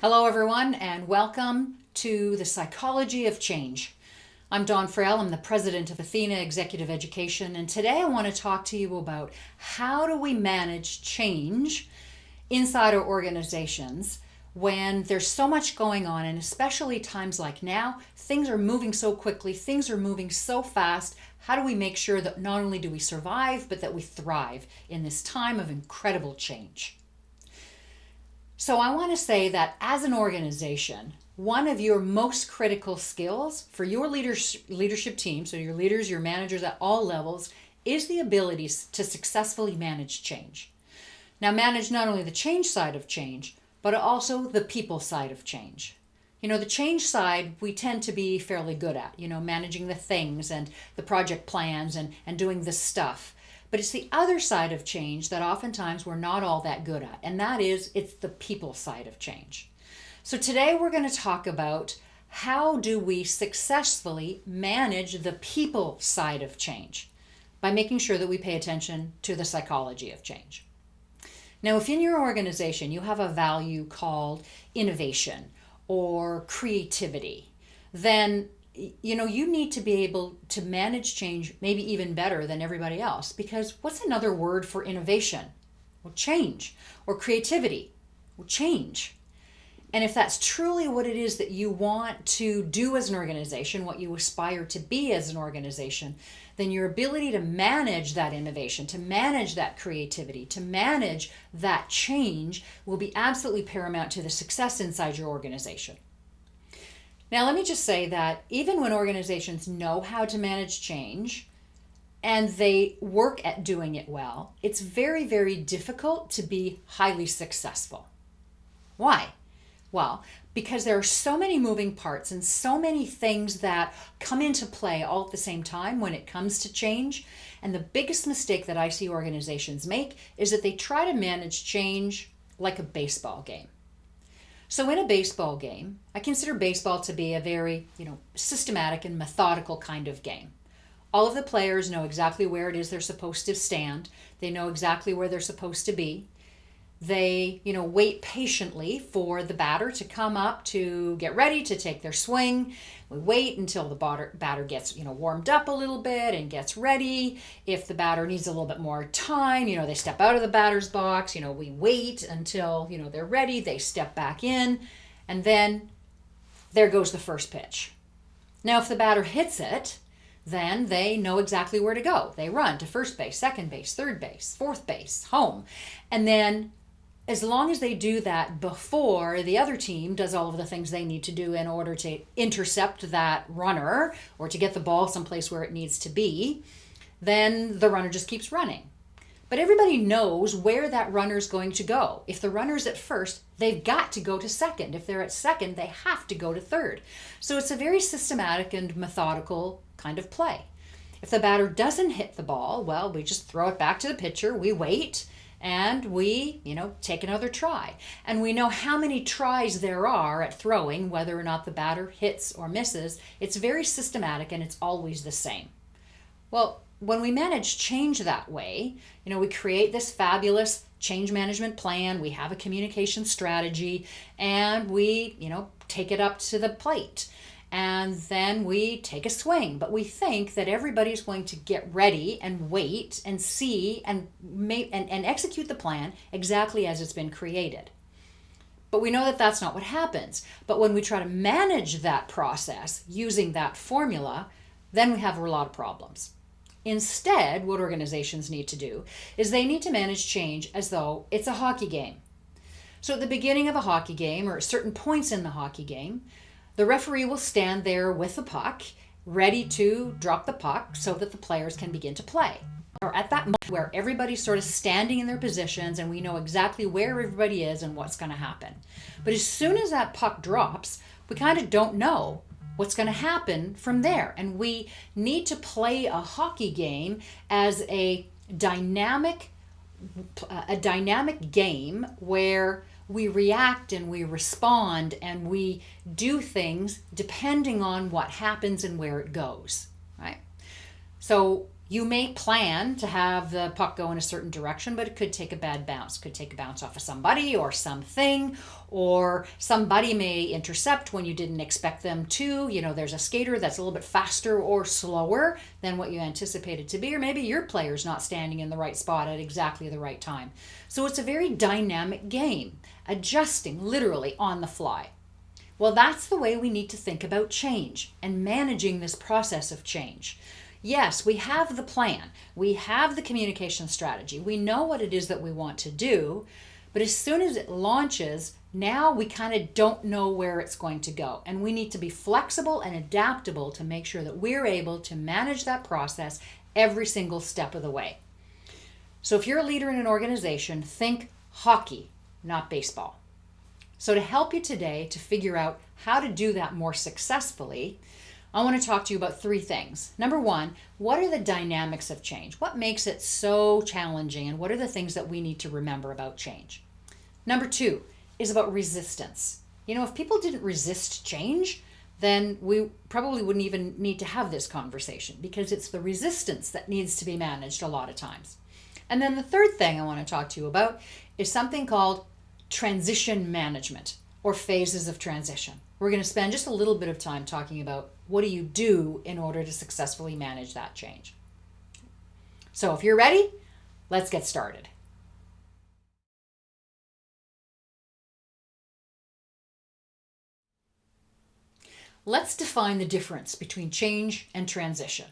Hello, everyone, and welcome to the Psychology of Change. I'm Dawn Frail. I'm the president of Athena Executive Education, and today I want to talk to you about how do we manage change inside our organizations when there's so much going on, and especially times like now, things are moving so quickly, things are moving so fast. How do we make sure that not only do we survive, but that we thrive in this time of incredible change? So I want to say that as an organization, one of your most critical skills for your leadership team, so your leaders, your managers at all levels, is the ability to successfully manage change. Now, manage not only the change side of change, but also the people side of change. The change side we tend to be fairly good at, managing the things and the project plans and doing the stuff. But it's the other side of change that oftentimes we're not all that good at, and that is it's the people side of change. So today we're going to talk about how do we successfully manage the people side of change by making sure that we pay attention to the psychology of change. Now, if in your organization you have a value called innovation or creativity, then you need to be able to manage change maybe even better than everybody else, because what's another word for innovation? Well, change. Or creativity? Well, change. And if that's truly what it is that you want to do as an organization, what you aspire to be as an organization, then your ability to manage that innovation, to manage that creativity, to manage that change will be absolutely paramount to the success inside your organization. Now, let me just say that even when organizations know how to manage change and they work at doing it well, it's very, very difficult to be highly successful. Why? Well, because there are so many moving parts and so many things that come into play all at the same time when it comes to change. And the biggest mistake that I see organizations make is that they try to manage change like a baseball game. So in a baseball game, I consider baseball to be a very, systematic and methodical kind of game. All of the players know exactly where it is they're supposed to stand. They know exactly where they're supposed to be. They, wait patiently for the batter to come up to get ready to take their swing. We wait until the batter gets, warmed up a little bit and gets ready. If the batter needs a little bit more time, they step out of the batter's box. We wait until, they're ready. They step back in, and then there goes the first pitch. Now, if the batter hits it, then they know exactly where to go. They run to first base, second base, third base, fourth base, home. And then as long as they do that before the other team does all of the things they need to do in order to intercept that runner or to get the ball someplace where it needs to be, then the runner just keeps running. But everybody knows where that runner is going to go. If the runner's at first, they've got to go to second. If they're at second, they have to go to third. So it's a very systematic and methodical kind of play. If the batter doesn't hit the ball, well, we just throw it back to the pitcher, we wait, and we, take another try. And we know how many tries there are at throwing, whether or not the batter hits or misses. It's very systematic and it's always the same. Well, when we manage change that way, we create this fabulous change management plan, we have a communication strategy, and we, take it up to the plate. And then we take a swing, but we think that everybody's going to get ready and wait and see and execute the plan exactly as it's been created. But we know that that's not what happens. But when we try to manage that process using that formula, then we have a lot of problems. Instead, what organizations need to do is they need to manage change as though it's a hockey game. So at the beginning of a hockey game or at certain points in the hockey game, the referee will stand there with the puck, ready to drop the puck so that the players can begin to play. Or at that moment where everybody's sort of standing in their positions and we know exactly where everybody is and what's going to happen. But as soon as that puck drops, we kind of don't know what's going to happen from there. And we need to play a hockey game as a dynamic game where we react and we respond and we do things depending on what happens and where it goes, right? So, You may plan to have the puck go in a certain direction, but it could take a bad bounce. Could take a bounce off of somebody or something, or somebody may intercept when you didn't expect them to. There's a skater that's a little bit faster or slower than what you anticipated to be, or maybe your player's not standing in the right spot at exactly the right time. So it's a very dynamic game, adjusting literally on the fly. Well, that's the way we need to think about change and managing this process of change. Yes, we have the plan. We have the communication strategy. We know what it is that we want to do, but as soon as it launches, now we kind of don't know where it's going to go. And we need to be flexible and adaptable to make sure that we're able to manage that process every single step of the way. So if you're a leader in an organization, think hockey, not baseball. So to help you today to figure out how to do that more successfully, I want to talk to you about three things. Number one, what are the dynamics of change? What makes it so challenging, and what are the things that we need to remember about change? Number two is about resistance. If people didn't resist change, then we probably wouldn't even need to have this conversation, because it's the resistance that needs to be managed a lot of times. And then the third thing I want to talk to you about is something called transition management, or phases of transition. We're going to spend just a little bit of time talking about what do you do in order to successfully manage that change. So if you're ready, let's get started. Let's define the difference between change and transition.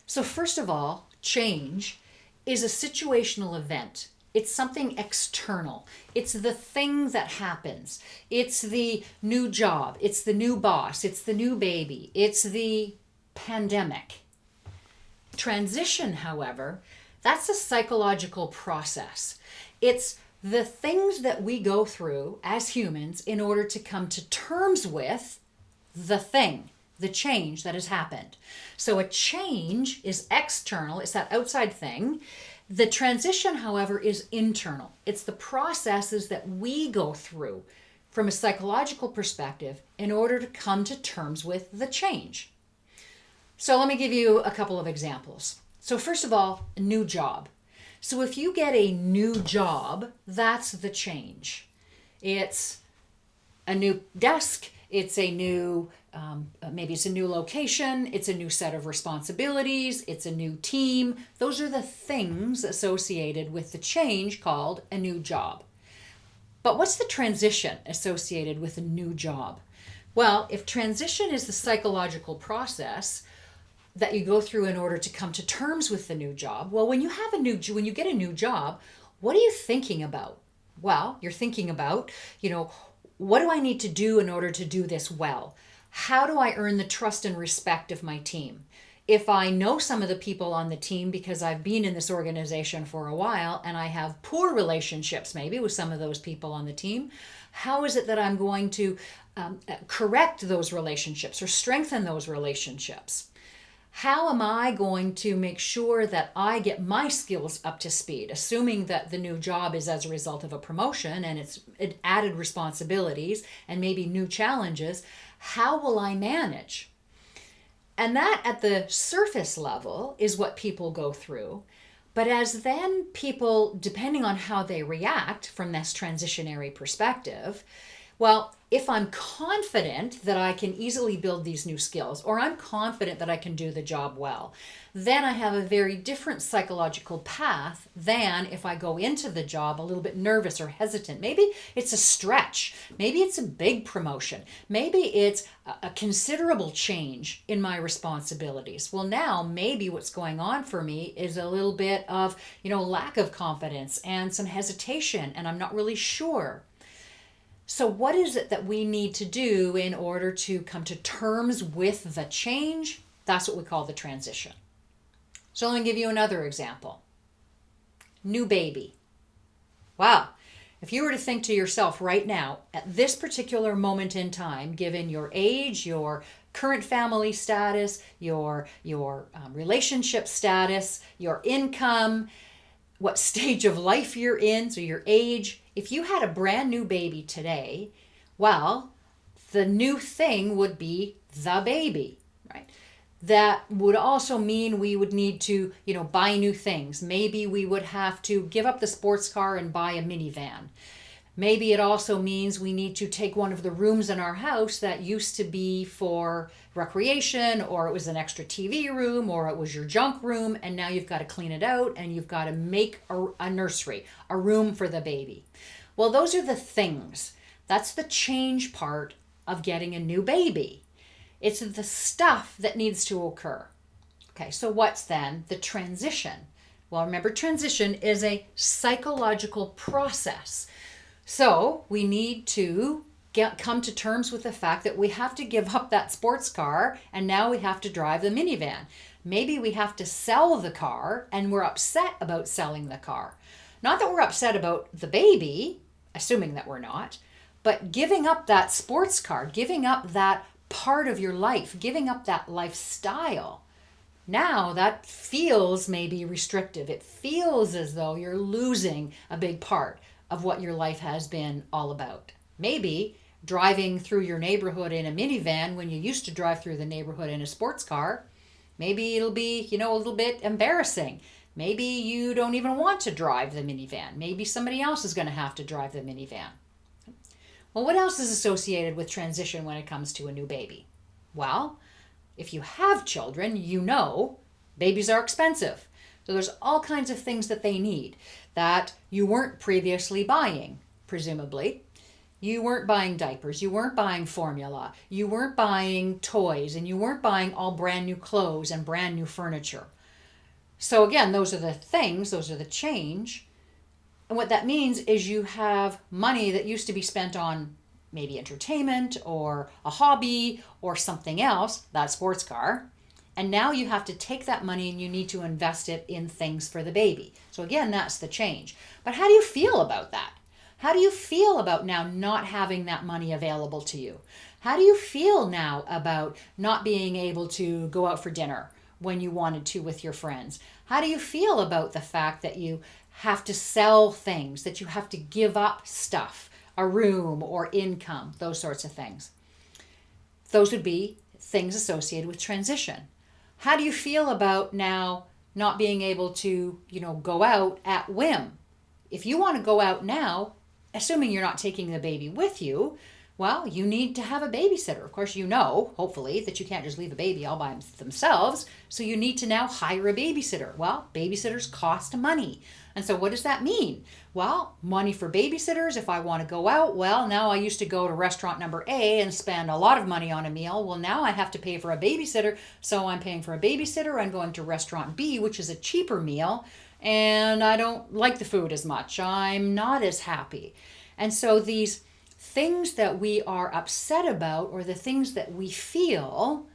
So first of all, change is a situational event. It's something external. It's the thing that happens. It's the new job. It's the new boss. It's the new baby. It's the pandemic. Transition, however, that's a psychological process. It's the things that we go through as humans in order to come to terms with the thing, the change that has happened. So a change is external. It's that outside thing. The transition, however, is internal. It's the processes that we go through from a psychological perspective in order to come to terms with the change. So let me give you a couple of examples. So first of all, a new job. So if you get a new job, that's the change. It's a new desk. It's a new, maybe it's a new location, it's a new set of responsibilities, it's a new team. Those are the things associated with the change called a new job. But what's the transition associated with a new job? Well, if transition is the psychological process that you go through in order to come to terms with the new job, well, when you get a new job, what are you thinking about? Well, you're thinking about, what do I need to do in order to do this well? How do I earn the trust and respect of my team? If I know some of the people on the team because I've been in this organization for a while and I have poor relationships maybe with some of those people on the team, how is it that I'm going to correct those relationships or strengthen those relationships? How am I going to make sure that I get my skills up to speed, assuming that the new job is as a result of a promotion and it's added responsibilities and maybe new challenges? How will I manage? And that at the surface level is what people go through. But as then people, depending on how they react from this transitionary perspective, well, if I'm confident that I can easily build these new skills, or I'm confident that I can do the job well, then I have a very different psychological path than if I go into the job a little bit nervous or hesitant. Maybe it's a stretch. Maybe it's a big promotion. Maybe it's a considerable change in my responsibilities. Well, now maybe what's going on for me is a little bit of, lack of confidence and some hesitation, and I'm not really sure. So what is it that we need to do in order to come to terms with the change? That's what we call the transition. So let me give you another example. New baby. Wow. If you were to think to yourself right now, at this particular moment in time, given your age, your current family status, your relationship status, your income, what stage of life you're in, so your age, if you had a brand new baby today, well, the new thing would be the baby, right? That would also mean we would need to, buy new things. Maybe we would have to give up the sports car and buy a minivan. Maybe it also means we need to take one of the rooms in our house that used to be for recreation, or it was an extra TV room, or it was your junk room, and now you've got to clean it out and you've got to make a nursery, a room for the baby. Well, those are the things. That's the change part of getting a new baby. It's the stuff that needs to occur. Okay, so what's then the transition? Well, remember, transition is a psychological process. So we need to come to terms with the fact that we have to give up that sports car and now we have to drive the minivan. Maybe we have to sell the car and we're upset about selling the car. Not that we're upset about the baby, assuming that we're not, but giving up that sports car, giving up that part of your life, giving up that lifestyle. Now that feels maybe restrictive. It feels as though you're losing a big part of what your life has been all about. Maybe driving through your neighborhood in a minivan when you used to drive through the neighborhood in a sports car, maybe it'll be, a little bit embarrassing. Maybe you don't even want to drive the minivan. Maybe somebody else is going to have to drive the minivan. Well, what else is associated with transition when it comes to a new baby? Well, if you have children, babies are expensive. So there's all kinds of things that they need that you weren't previously buying, presumably. You weren't buying diapers, you weren't buying formula, you weren't buying toys, and you weren't buying all brand new clothes and brand new furniture. So again, those are the things, those are the change. And what that means is you have money that used to be spent on maybe entertainment or a hobby or something else, that sports car. And now you have to take that money and you need to invest it in things for the baby. So again, that's the change. But how do you feel about that? How do you feel about now not having that money available to you? How do you feel now about not being able to go out for dinner when you wanted to with your friends? How do you feel about the fact that you have to sell things, that you have to give up stuff, a room or income, those sorts of things? Those would be things associated with transition. How do you feel about now not being able to, go out at whim? If you want to go out now, assuming you're not taking the baby with you, well, you need to have a babysitter. Of course, hopefully, that you can't just leave a baby all by themselves. So you need to now hire a babysitter. Well, babysitters cost money. And so what does that mean? Well, money for babysitters. If I want to go out, well, now I used to go to restaurant number A and spend a lot of money on a meal. Well, now I have to pay for a babysitter. So I'm paying for a babysitter. I'm going to restaurant B, which is a cheaper meal. And I don't like the food as much. I'm not as happy. And so these things that we are upset about or the things that we feel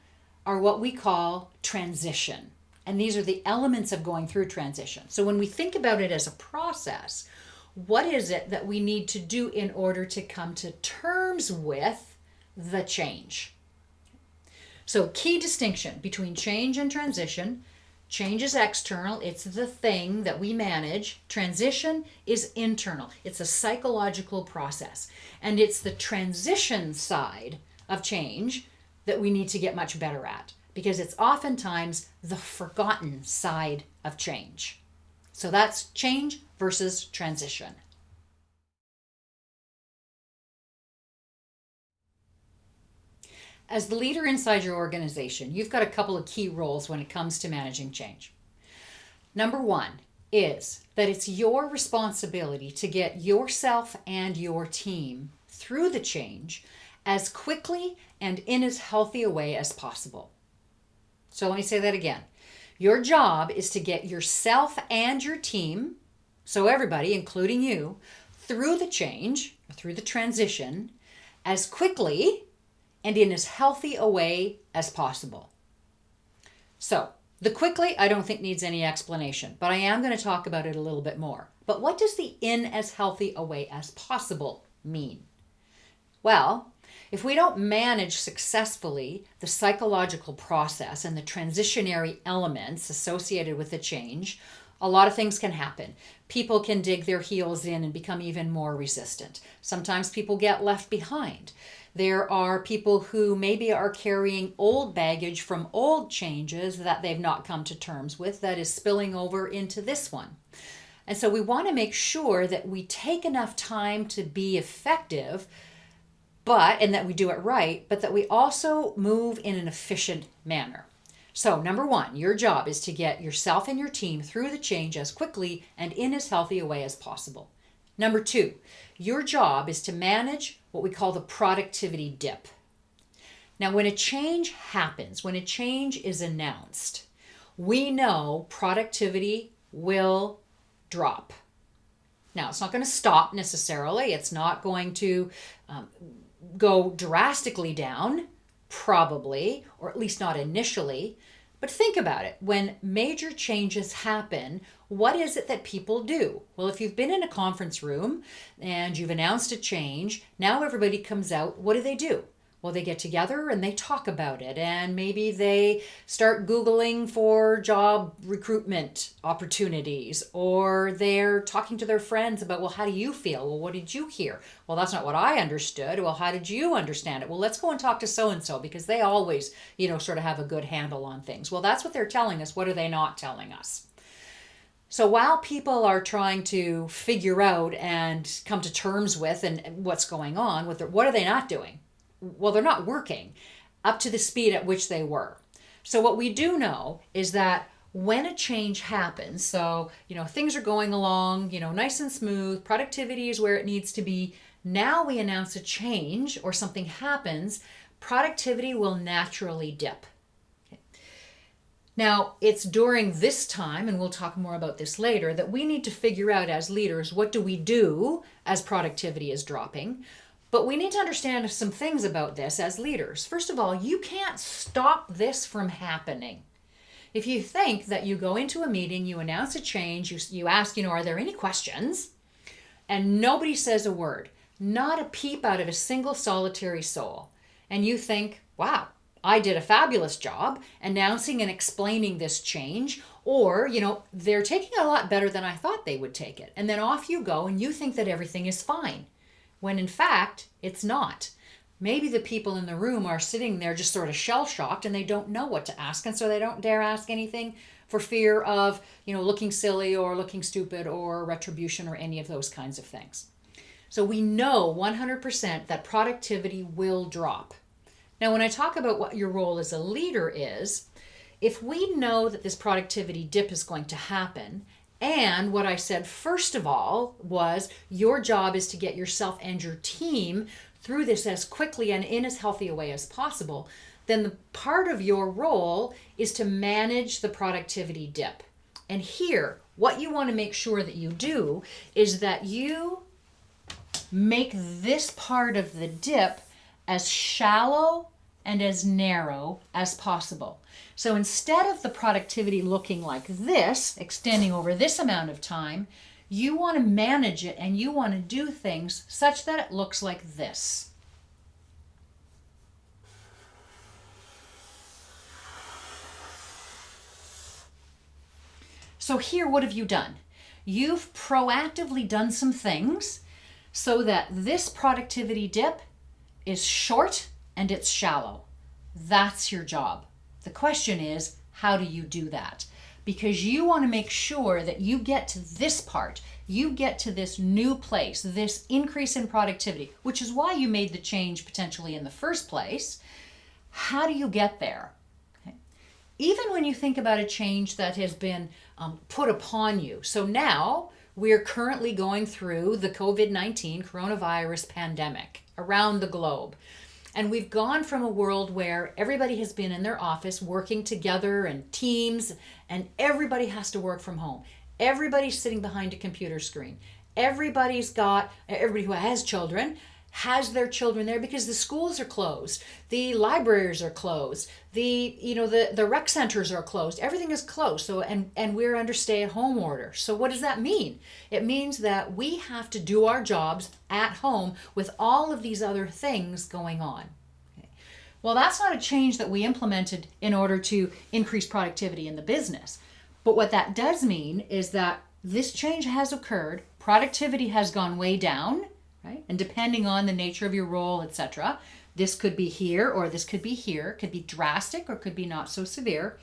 are what we call transition. And these are the elements of going through transition. So when we think about it as a process, what is it that we need to do in order to come to terms with the change? So key distinction between change and transition. Change is external. It's the thing that we manage. Transition is internal. It's a psychological process. And it's the transition side of change that we need to get much better at, because it's oftentimes the forgotten side of change. So that's change versus transition. As the leader inside your organization, you've got a couple of key roles when it comes to managing change. Number one is that it's your responsibility to get yourself and your team through the change as quickly and in as healthy a way as possible. So let me say that again. Your job is to get yourself and your team, so everybody, including you, through the change, through the transition, as quickly and in as healthy a way as possible. So, the quickly I don't think needs any explanation, but I am going to talk about it a little bit more. But what does the in as healthy a way as possible mean? Well, if we don't manage successfully the psychological process and the transitionary elements associated with the change, a lot of things can happen. People can dig their heels in and become even more resistant. Sometimes people get left behind. There are people who maybe are carrying old baggage from old changes that they've not come to terms with that is spilling over into this one. And so we want to make sure that we take enough time to be effective, and that we do it right, but that we also move in an efficient manner. So number one, your job is to get yourself and your team through the change as quickly and in as healthy a way as possible. Number two, your job is to manage what we call the productivity dip. Now, when a change happens, when a change is announced, we know productivity will drop. Now, it's not going to stop necessarily. It's not going to go drastically down, probably, or at least not initially. But think about it. When major changes happen, what is it that people do? Well, if you've been in a conference room and you've announced a change, now everybody comes out. What do? Well, they get together and they talk about it, and maybe they start Googling for job recruitment opportunities, or they're talking to their friends about, well, how do you feel? Well, what did you hear? Well, that's not what I understood. Well, how did you understand it? Well, let's go and talk to so-and-so because they always, sort of have a good handle on things. Well, that's what they're telling us. What are they not telling us? So while people are trying to figure out and come to terms with and what's going on, what are they not doing? Well, they're not working up to the speed at which they were. So what we do know is that when a change happens, so, things are going along, nice and smooth, productivity is where it needs to be. Now we announce a change or something happens, productivity will naturally dip. Okay. Now, it's during this time, and we'll talk more about this later, that we need to figure out as leaders, what do we do as productivity is dropping? But we need to understand some things about this as leaders. First of all, you can't stop this from happening. If you think that you go into a meeting, you announce a change, you ask, are there any questions? And nobody says a word, not a peep out of a single solitary soul. And you think, wow, I did a fabulous job announcing and explaining this change, or, they're taking it a lot better than I thought they would take it. And then off you go and you think that everything is fine, when in fact, it's not. Maybe the people in the room are sitting there just sort of shell-shocked and they don't know what to ask, and so they don't dare ask anything for fear of, looking silly or looking stupid or retribution or any of those kinds of things. So we know 100% that productivity will drop. Now, when I talk about what your role as a leader is, if we know that this productivity dip is going to happen, and what I said first of all was your job is to get yourself and your team through this as quickly and in as healthy a way as possible, then the part of your role is to manage the productivity dip. And here, what you want to make sure that you do is that you make this part of the dip as shallow and as narrow as possible. So instead of the productivity looking like this, extending over this amount of time, you want to manage it and you want to do things such that it looks like this. So here, what have you done? You've proactively done some things so that this productivity dip is short and it's shallow. That's your job. The question is, how do you do that? Because you want to make sure that you get to this part, you get to this new place, this increase in productivity, which is why you made the change potentially in the first place. How do you get there? Okay. Even when you think about a change that has been put upon you. So now we're currently going through the COVID-19 coronavirus pandemic around the globe. And we've gone from a world where everybody has been in their office working together and teams, and everybody has to work from home. Everybody's sitting behind a computer screen. Everybody who has children has their children there because the schools are closed. The libraries are closed. The rec centers are closed. Everything is closed. So and we're under stay-at-home order. So what does that mean? It means that we have to do our jobs at home with all of these other things going on. Okay. Well, that's not a change that we implemented in order to increase productivity in the business. But what that does mean is that this change has occurred. Productivity has gone way down. Right? And depending on the nature of your role, etc., This could be here or this could be here. It could be drastic or could be not so severe.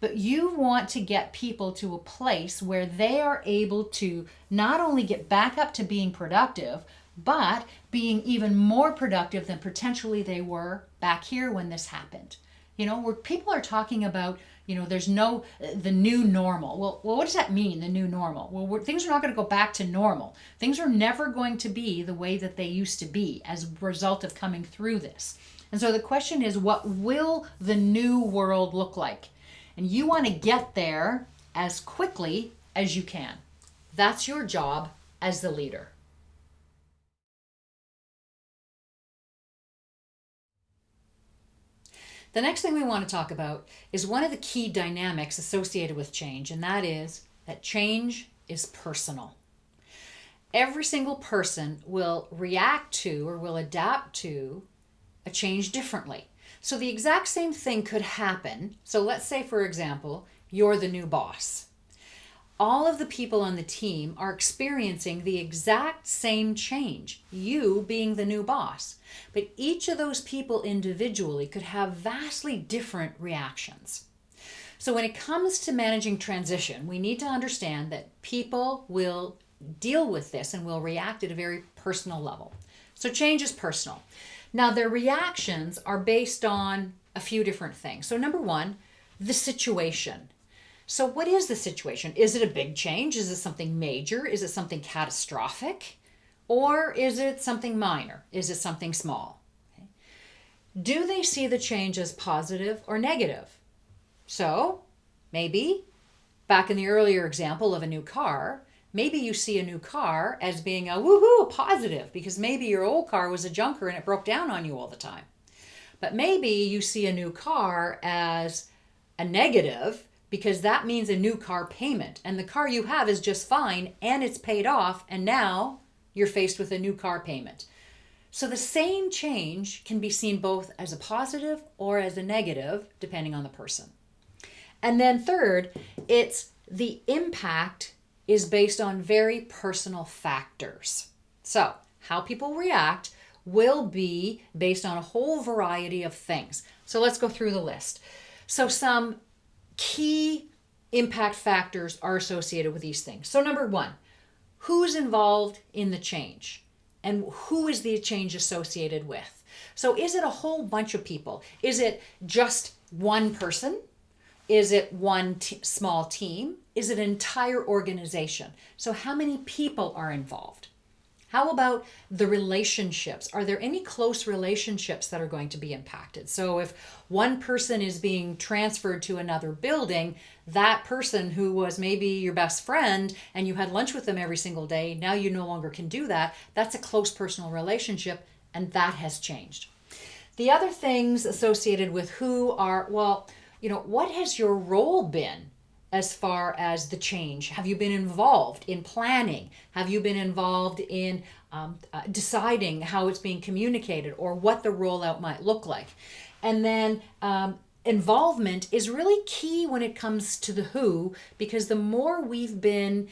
But you want to get people to a place where they are able to not only get back up to being productive, but being even more productive than potentially they were back here when this happened. Where people are talking about, there's the new normal. Well, what does that mean, the new normal? Well, things are not going to go back to normal. Things are never going to be the way that they used to be as a result of coming through this. And so the question is, what will the new world look like? And you want to get there as quickly as you can. That's your job as the leader. The next thing we want to talk about is one of the key dynamics associated with change, and that is that change is personal. Every single person will react to or will adapt to a change differently. So the exact same thing could happen. So let's say, for example, you're the new boss. All of the people on the team are experiencing the exact same change, you being the new boss. But each of those people individually could have vastly different reactions. So when it comes to managing transition, we need to understand that people will deal with this and will react at a very personal level. So change is personal. Now, their reactions are based on a few different things. So number one, the situation. So what is the situation? Is it a big change? Is it something major? Is it something catastrophic? Or is it something minor? Is it something small? Okay. Do they see the change as positive or negative? So maybe, back in the earlier example of a new car, maybe you see a new car as being a woohoo, positive, because maybe your old car was a junker and it broke down on you all the time. But maybe you see a new car as a negative because that means a new car payment. And the car you have is just fine and it's paid off, and now you're faced with a new car payment. So the same change can be seen both as a positive or as a negative, depending on the person. And then third, it's the impact is based on very personal factors. So how people react will be based on a whole variety of things. So let's go through the list. So some key impact factors are associated with these things. So number one, who's involved in the change and who is the change associated with? So is it a whole bunch of people? Is it just one person? Is it one small team? Is it an entire organization? So how many people are involved? How about the relationships? Are there any close relationships that are going to be impacted? So if one person is being transferred to another building, that person who was maybe your best friend and you had lunch with them every single day, now you no longer can do that. That's a close personal relationship, and that has changed. The other things associated with who are, what has your role been as far as the change? Have you been involved in planning? Have you been involved in deciding how it's being communicated or what the rollout might look like? And then involvement is really key when it comes to the who, because the more we've been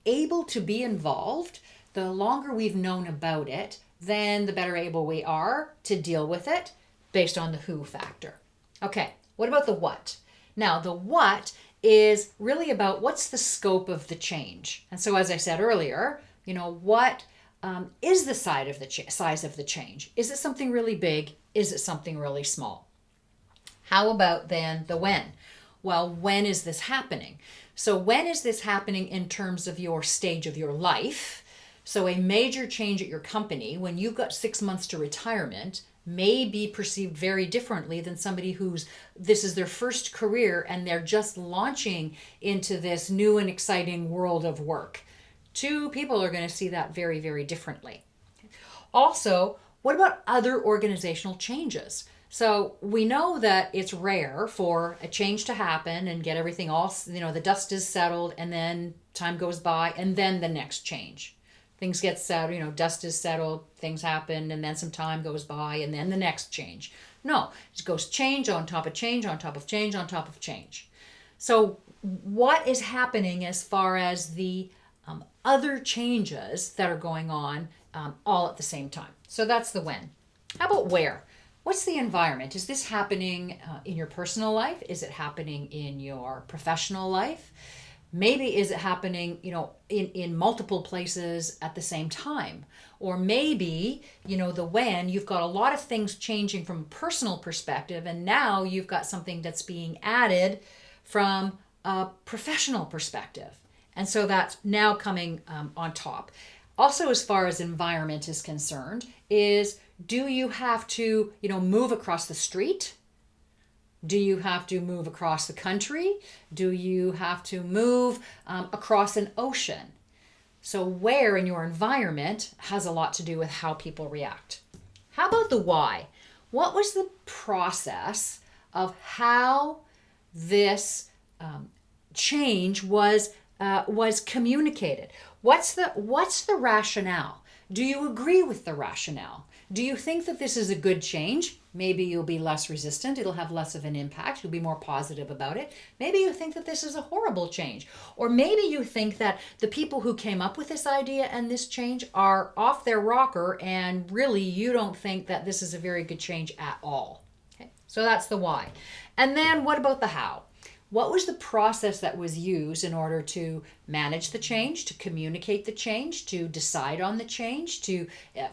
able to be involved, the longer we've known about it, then the better able we are to deal with it based on the who factor. Okay, what about the what? Now, the what is really about what's the scope of the change. And so, as I said earlier, what is the size of the change? Is it something really big? Is it something really small? How about then the when? Well, when is this happening? So when is this happening in terms of your stage of your life? So a major change at your company, when you've got 6 months to retirement, may be perceived very differently than somebody this is their first career and they're just launching into this new and exciting world of work. Two people are going to see that very, very differently. Also, what about other organizational changes? So we know that it's rare for a change to happen and get everything all, the dust is settled and then time goes by and then the next change. Things get settled, dust is settled, things happen, and then some time goes by, and then the next change. No, it goes change on top of change, on top of change, on top of change. So what is happening as far as the other changes that are going on all at the same time? So that's the when. How about where? what's the environment? Is this happening in your personal life? Is it happening in your professional life? Maybe is it happening, in multiple places at the same time? Or maybe, you've got a lot of things changing from a personal perspective, and now you've got something that's being added from a professional perspective. And so that's now coming on top. Also, as far as environment is concerned, do you have to, move across the street? Do you have to move across the country? Do you have to move across an ocean? So where in your environment has a lot to do with how people react. How about the why? What was the process of how this change was communicated? What's the rationale? Do you agree with the rationale? Do you think that this is a good change? Maybe you'll be less resistant. It'll have less of an impact. You'll be more positive about it. Maybe you think that this is a horrible change. Or maybe you think that the people who came up with this idea and this change are off their rocker, and really you don't think that this is a very good change at all. Okay? So that's the why. And then what about the how? What was the process that was used in order to manage the change, to communicate the change, to decide on the change, to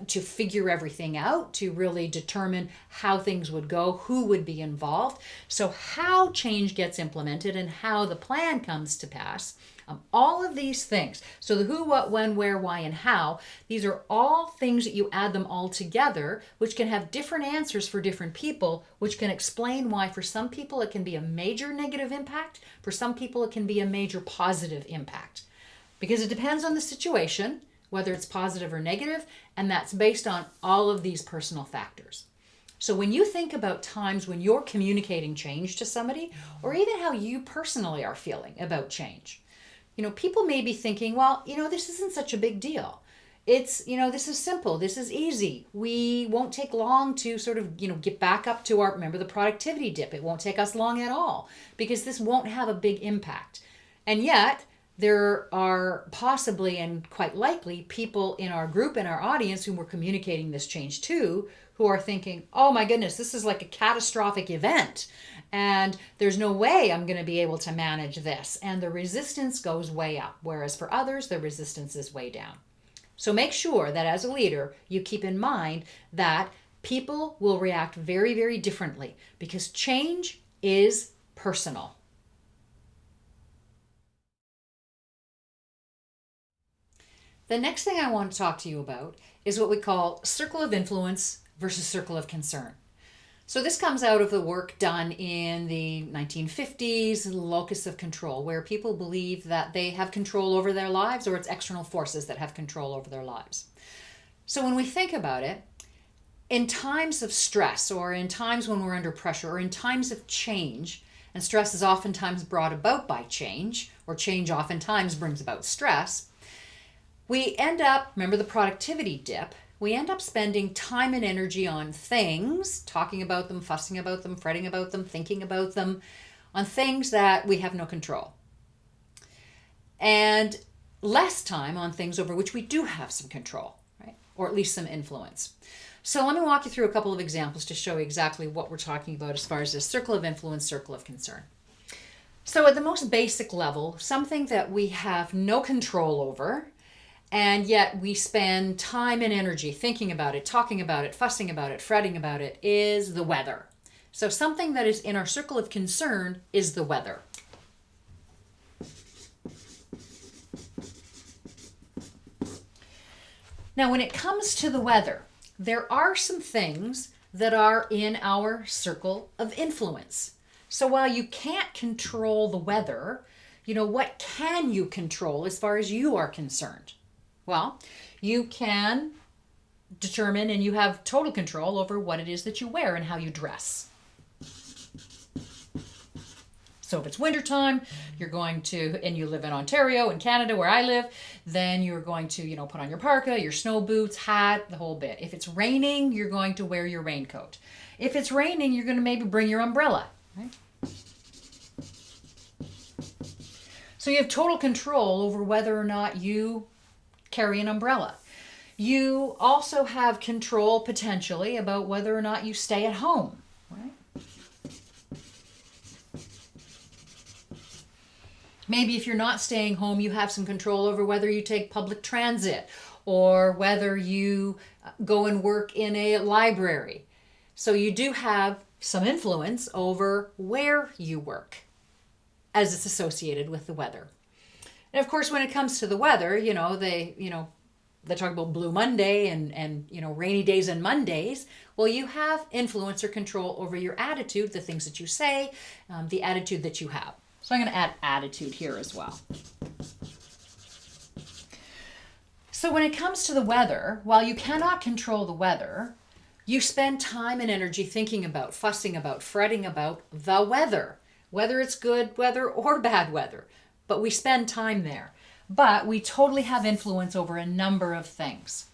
figure everything out, to really determine how things would go, who would be involved? So how change gets implemented and how the plan comes to pass. All of these things. So the who, what, when, where, why, and how, these are all things that you add them all together, which can have different answers for different people, which can explain why for some people it can be a major negative impact, for some people it can be a major positive impact. Because it depends on the situation, whether it's positive or negative, and that's based on all of these personal factors. So when you think about times when you're communicating change to somebody, or even how you personally are feeling about change, people may be thinking, well, this isn't such a big deal. It's, this is simple. This is easy. We won't take long to sort of, get back up to remember the productivity dip. It won't take us long at all because this won't have a big impact. And yet there are possibly and quite likely people in our group, in our audience who we're communicating this change to, who are thinking, oh my goodness, this is like a catastrophic event. And there's no way I'm going to be able to manage this. And the resistance goes way up, whereas for others, the resistance is way down. So make sure that as a leader, you keep in mind that people will react very, very differently because change is personal. The next thing I want to talk to you about is what we call circle of influence versus circle of concern. So this comes out of the work done in the 1950s, locus of control, where people believe that they have control over their lives or it's external forces that have control over their lives. So when we think about it, in times of stress or in times when we're under pressure or in times of change, and stress is oftentimes brought about by change, or change oftentimes brings about stress, we end up, remember the productivity dip, we end up spending time and energy on things, talking about them, fussing about them, fretting about them, thinking about them, on things that we have no control. And less time on things over which we do have some control, right? Or at least some influence. So let me walk you through a couple of examples to show you exactly what we're talking about as far as this circle of influence, circle of concern. So at the most basic level, something that we have no control over, and yet we spend time and energy thinking about it, talking about it, fussing about it, fretting about it, is the weather. So something that is in our circle of concern is the weather. Now, when it comes to the weather, there are some things that are in our circle of influence. So while you can't control the weather, what can you control as far as you are concerned? Well, you can determine and you have total control over what it is that you wear and how you dress. So if it's wintertime, you're going to, and you live in Ontario, in Canada, where I live, then you're going to, put on your parka, your snow boots, hat, the whole bit. If it's raining, you're going to wear your raincoat. If it's raining, you're going to maybe bring your umbrella, right? So you have total control over whether or not you carry an umbrella. You also have control potentially about whether or not you stay at home, right? Maybe if you're not staying home, you have some control over whether you take public transit or whether you go and work in a library. So you do have some influence over where you work as it's associated with the weather. And of course, when it comes to the weather, they talk about Blue Monday and rainy days and Mondays. Well, you have influence or control over your attitude, the things that you say, the attitude that you have. So I'm going to add attitude here as well. So when it comes to the weather, while you cannot control the weather, you spend time and energy thinking about, fussing about, fretting about the weather, whether it's good weather or bad weather. But we spend time there. But we totally have influence over a number of things.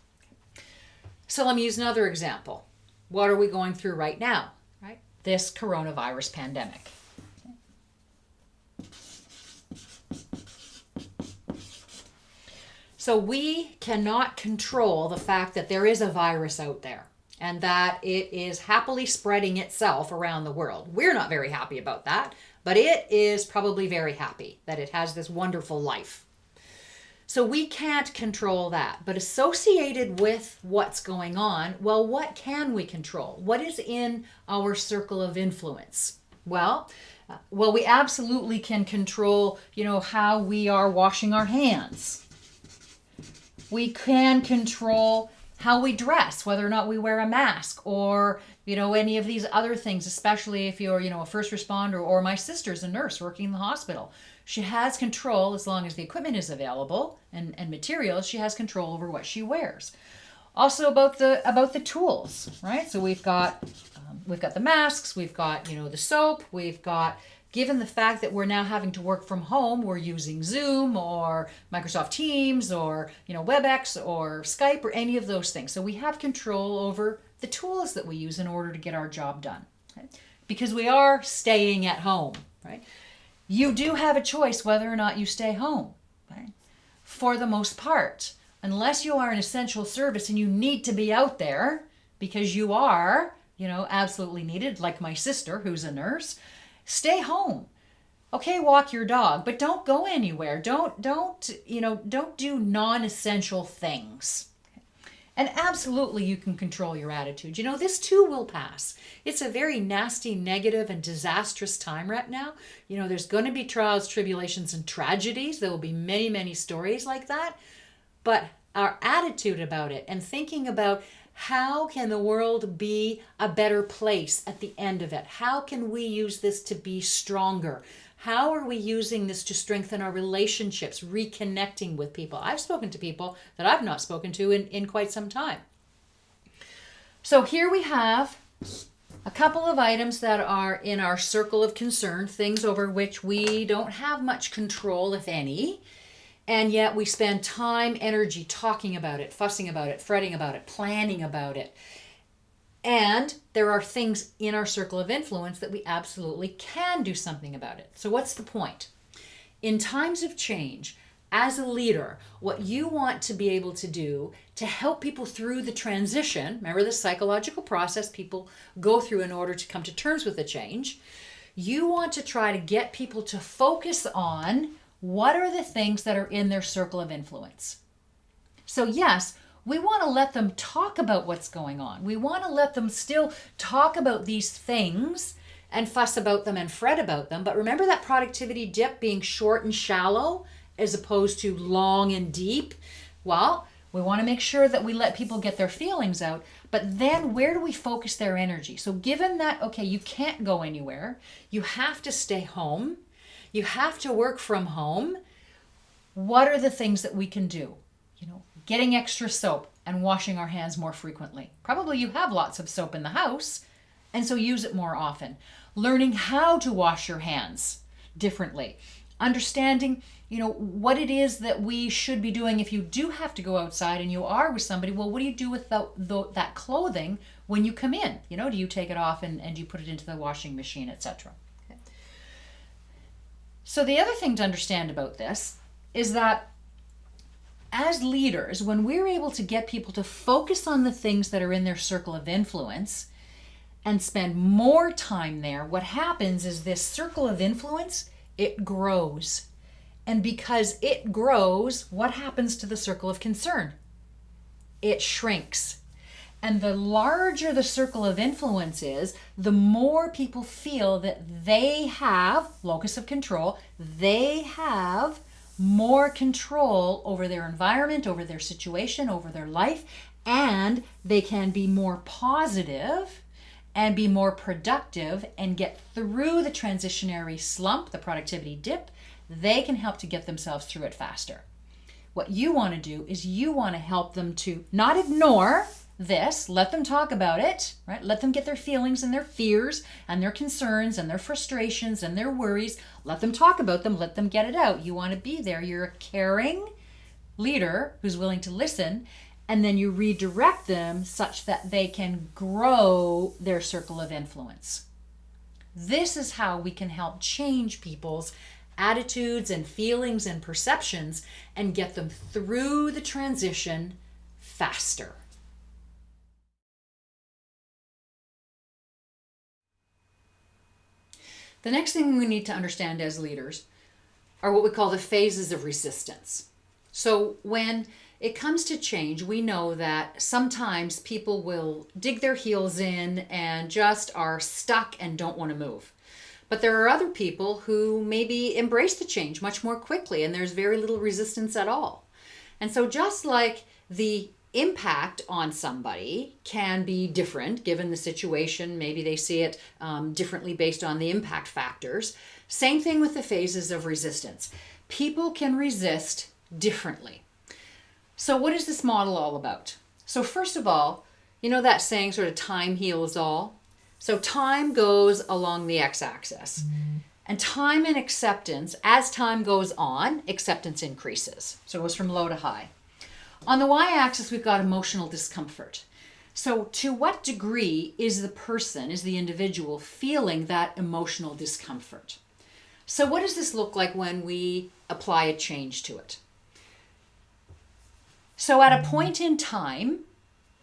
So let me use another example. What are we going through right now? Right? This coronavirus pandemic. So we cannot control the fact that there is a virus out there and that it is happily spreading itself around the world. We're not very happy about that, but it is probably very happy that it has this wonderful life. So we can't control that, but associated with what's going on, well, what can we control? What is in our circle of influence? Well, we absolutely can control, how we are washing our hands. We can control how we dress, whether or not we wear a mask or, any of these other things, especially if you're, a first responder, or my sister's a nurse working in the hospital. She has control, as long as the equipment is available and materials, she has control over what she wears. Also about the tools, right? So we've got the masks, we've got, the soap, we've got, given the fact that we're now having to work from home, we're using Zoom or Microsoft Teams or, WebEx or Skype or any of those things. So we have control over the tools that we use in order to get our job done. Okay? Because we are staying at home, right? You do have a choice whether or not you stay home, right? For the most part, unless you are an essential service and you need to be out there because you are, absolutely needed, like my sister who's a nurse. Stay home. Okay, walk your dog, but don't go anywhere. Don't do non-essential things. And absolutely you can control your attitude. This too will pass. It's a very nasty, negative, and disastrous time right now. There's going to be trials, tribulations, and tragedies. There will be many, many stories like that. But our attitude about it and thinking about how can the world be a better place at the end of it? How can we use this to be stronger? How are we using this to strengthen our relationships, reconnecting with people? I've spoken to people that I've not spoken to in quite some time. So here we have a couple of items that are in our circle of concern, things over which we don't have much control, if any. And yet we spend time, energy talking about it, fussing about it, fretting about it, planning about it. And there are things in our circle of influence that we absolutely can do something about it. So what's the point? In times of change, as a leader, what you want to be able to do to help people through the transition, remember the psychological process people go through in order to come to terms with the change, you want to try to get people to focus on what are the things that are in their circle of influence. So yes, we want to let them talk about what's going on. We want to let them still talk about these things and fuss about them and fret about them. But remember that productivity dip being short and shallow as opposed to long and deep? Well, we want to make sure that we let people get their feelings out. But then where do we focus their energy? So given that, okay, you can't go anywhere, you have to stay home, you have to work from home, what are the things that we can do? Getting extra soap and washing our hands more frequently. Probably you have lots of soap in the house, and so use it more often. Learning how to wash your hands differently. Understanding, what it is that we should be doing if you do have to go outside and you are with somebody. Well, what do you do with that clothing when you come in? Do you take it off and you put it into the washing machine, etc.? Okay. So the other thing to understand about this is that as leaders, when we're able to get people to focus on the things that are in their circle of influence and spend more time there, what happens is this circle of influence, it grows. And because it grows, what happens to the circle of concern? It shrinks. And the larger the circle of influence is, the more people feel that they have locus of control, they have more control over their environment, over their situation, over their life, and they can be more positive and be more productive and get through the transitionary slump, the productivity dip. They can help to get themselves through it faster. What you want to do is you want to help them to not ignore this, let them talk about it, right? Let them get their feelings and their fears and their concerns and their frustrations and their worries. Let them talk about them, let them get it out. You want to be there. You're a caring leader who's willing to listen, and then you redirect them such that they can grow their circle of influence. This is how we can help change people's attitudes and feelings and perceptions and get them through the transition faster. The next thing we need to understand as leaders are what we call the phases of resistance. So when it comes to change, we know that sometimes people will dig their heels in and just are stuck and don't want to move. But there are other people who maybe embrace the change much more quickly and there's very little resistance at all. And so just like the impact on somebody can be different given the situation, maybe they see it differently based on the impact factors. Same thing with the phases of resistance. People can resist differently. So what is this model all about? So first of all, you know that saying sort of time heals all? So time goes along the x-axis. And time and acceptance, as time goes on, acceptance increases. So it goes from low to high. On the y-axis, we've got emotional discomfort. So to what degree is the individual feeling that emotional discomfort? So what does this look like when we apply a change to it? So at a point in time,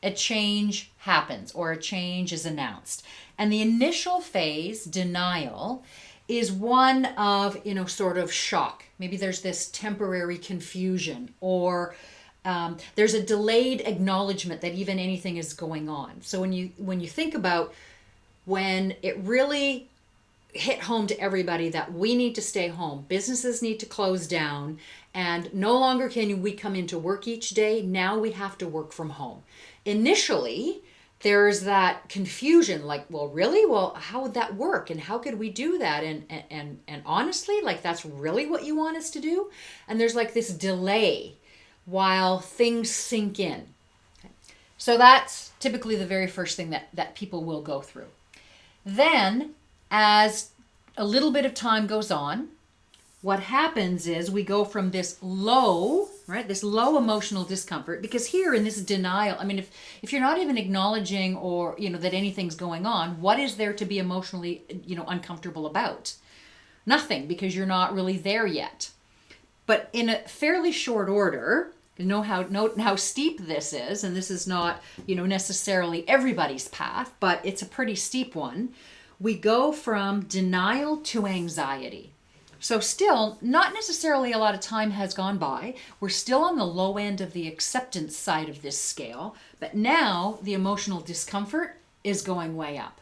a change happens or a change is announced. And the initial phase, denial, is one of, sort of shock. Maybe there's this temporary confusion or there's a delayed acknowledgement that even anything is going on. So when you think about when it really hit home to everybody that we need to stay home, businesses need to close down, and no longer can we come into work each day, now we have to work from home. Initially, there's that confusion, like, well, really? Well, how would that work? And how could we do that? And honestly, like, that's really what you want us to do? And there's like this delay while things sink in. Okay. So that's typically the very first thing that people will go through. Then, as a little bit of time goes on, what happens is we go from this low, right, this low emotional discomfort, because here in this denial, I mean, if you're not even acknowledging or, that anything's going on, what is there to be emotionally, uncomfortable about? Nothing, because you're not really there yet. But in a fairly short order, note how steep this is, and this is not, necessarily everybody's path, but it's a pretty steep one. We go from denial to anxiety. So still, not necessarily a lot of time has gone by. We're still on the low end of the acceptance side of this scale, but now the emotional discomfort is going way up.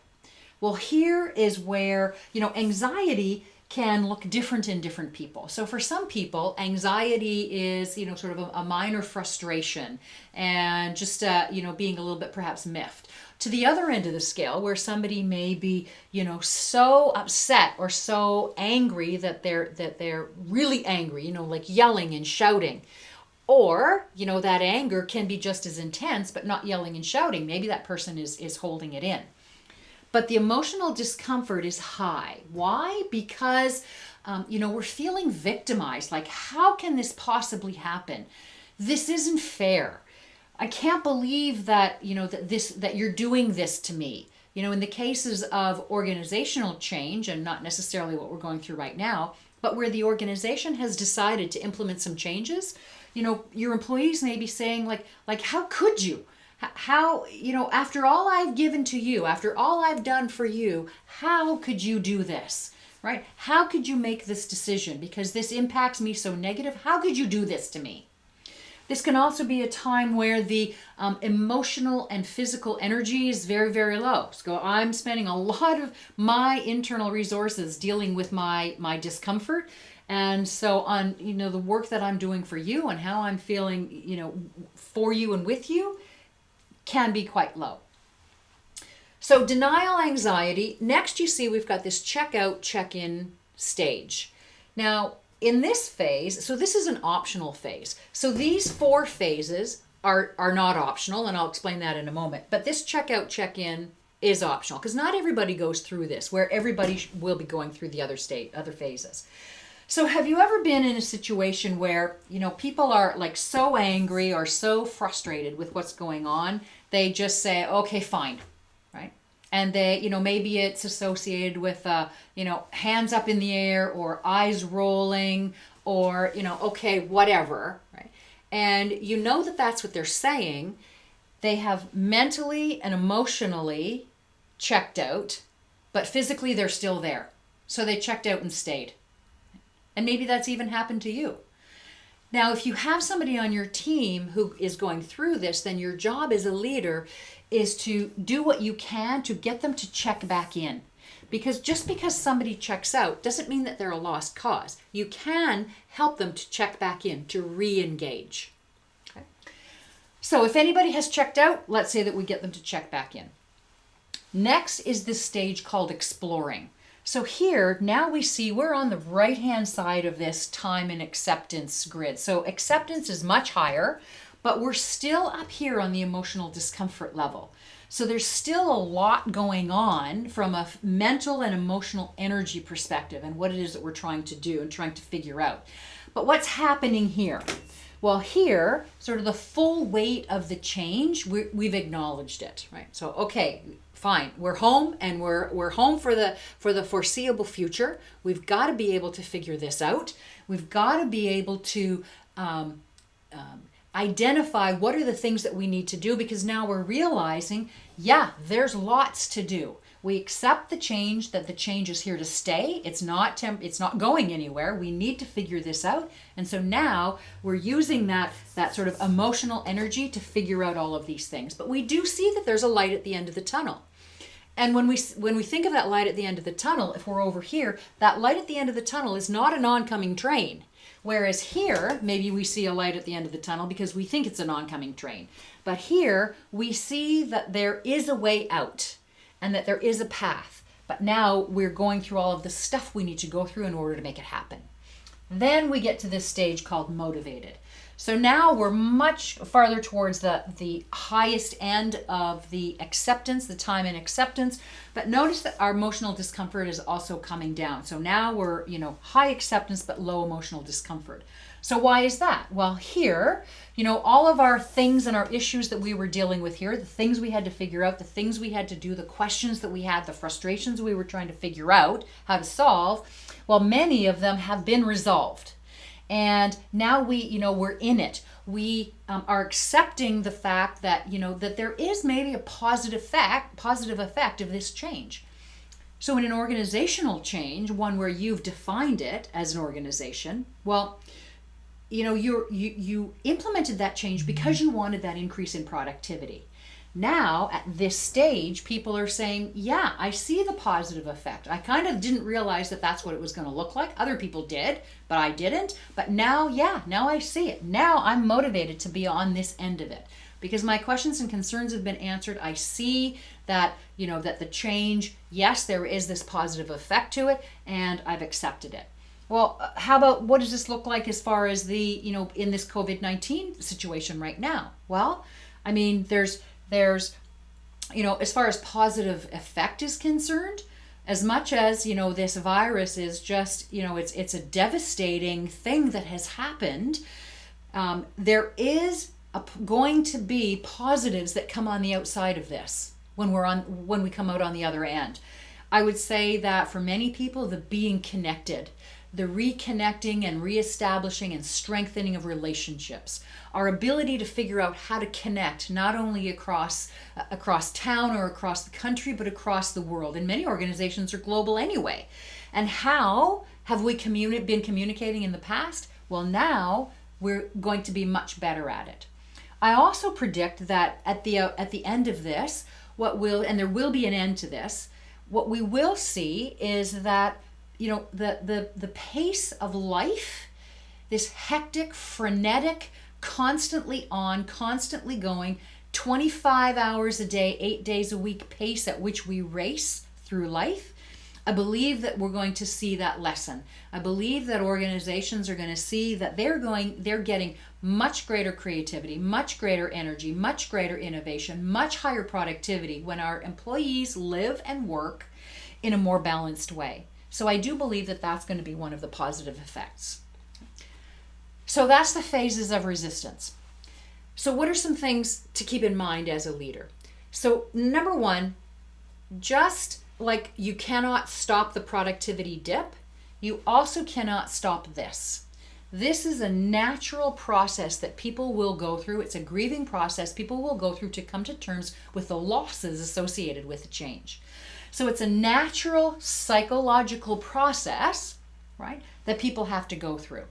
Well, here is where, anxiety can look different in different people. So for some people, anxiety is, sort of a minor frustration and just, being a little bit perhaps miffed. To the other end of the scale, where somebody may be, so upset or so angry that they're really angry, like yelling and shouting. Or, that anger can be just as intense, but not yelling and shouting. Maybe that person is holding it in. But the emotional discomfort is high. Why? Because, we're feeling victimized. Like, how can this possibly happen? This isn't fair. I can't believe that, that you're doing this to me. In the cases of organizational change, and not necessarily what we're going through right now, but where the organization has decided to implement some changes, your employees may be saying like how could you? How, after all I've given to you, after all I've done for you, how could you do this? Right? How could you make this decision? Because this impacts me so negative. How could you do this to me? This can also be a time where the emotional and physical energy is very, very low. So I'm spending a lot of my internal resources dealing with my discomfort. And so on, the work that I'm doing for you and how I'm feeling, for you and with you can be quite low. So denial anxiety. Next, you see we've got this check-out, check-in stage. Now, in this phase, so this is an optional phase. So these 4 phases are not optional, and I'll explain that in a moment. But this check-out, check-in is optional because not everybody goes through this, where everybody will be going through the other phases. So have you ever been in a situation where, people are like so angry or so frustrated with what's going on, they just say, okay, fine, right? And they, maybe it's associated with, hands up in the air or eyes rolling or, okay, whatever, right? And that that's what they're saying. They have mentally and emotionally checked out, but physically they're still there. So they checked out and stayed. And maybe that's even happened to you. Now, if you have somebody on your team who is going through this, then your job as a leader is to do what you can to get them to check back in. Because just because somebody checks out doesn't mean that they're a lost cause. You can help them to check back in, to re-engage. Okay? So if anybody has checked out, let's say that we get them to check back in. Next is this stage called exploring. So here, now we see we're on the right-hand side of this time and acceptance grid. So acceptance is much higher, but we're still up here on the emotional discomfort level. So there's still a lot going on from a mental and emotional energy perspective and what it is that we're trying to do and trying to figure out. But what's happening here? Well, here, sort of the full weight of the change, we've acknowledged it, right? So, okay, fine, we're home and we're home for the foreseeable future. We've got to be able to figure this out. We've got to be able to identify what are the things that we need to do, because now we're realizing, there's lots to do. We accept the change, that the change is here to stay. It's not going anywhere. We need to figure this out. And so now we're using that sort of emotional energy to figure out all of these things. But we do see that there's a light at the end of the tunnel. And when we think of that light at the end of the tunnel, if we're over here, that light at the end of the tunnel is not an oncoming train. Whereas here, maybe we see a light at the end of the tunnel because we think it's an oncoming train. But here, we see that there is a way out and that there is a path. But now we're going through all of the stuff we need to go through in order to make it happen. Then we get to this stage called motivated. So now we're much farther towards the highest end of the acceptance, the time in acceptance. But notice that our emotional discomfort is also coming down. So now we're, high acceptance but low emotional discomfort. So why is that? Well, here, all of our things and our issues that we were dealing with here, the things we had to figure out, the things we had to do, the questions that we had, the frustrations we were trying to figure out how to solve, well, many of them have been resolved. And now we're in it. We are accepting the fact that, that there is maybe a positive effect of this change. So in an organizational change, one where you've defined it as an organization, well, you implemented that change because you wanted that increase in productivity. Now, at this stage, people are saying, I see the positive effect. I kind of didn't realize that that's what it was going to look like. Other people did, but I didn't. But now I see it. Now I'm motivated to be on this end of it because my questions and concerns have been answered. I see that, that the change, yes, there is this positive effect to it, and I've accepted it. Well, how about what does this look like as far as the, in this COVID-19 situation right now? Well, I mean, there's, as far as positive effect is concerned, as much as, this virus is just, it's a devastating thing that has happened, there is going to be positives that come on the outside of this when we come out on the other end. I would say that for many people, the being connected, the reconnecting and reestablishing and strengthening of relationships, our ability to figure out how to connect not only across town or across the country, but across the world. And many organizations are global anyway. And how have we been communicating in the past? Well, now we're going to be much better at it. I also predict that at the end of this, and there will be an end to this, what we will see is that, the pace of life, this hectic, frenetic, constantly on, constantly going, 25 hours a day, 8 days a week pace at which we race through life, I believe that we're going to see that lesson. I believe that organizations are going to see that they're getting much greater creativity, much greater energy, much greater innovation, much higher productivity when our employees live and work in a more balanced way. So I do believe that that's going to be one of the positive effects. So that's the phases of resistance. So what are some things to keep in mind as a leader? So number one, just like you cannot stop the productivity dip, you also cannot stop this. This is a natural process that people will go through. It's a grieving process people will go through to come to terms with the losses associated with the change. So it's a natural psychological process, right, that people have to go through.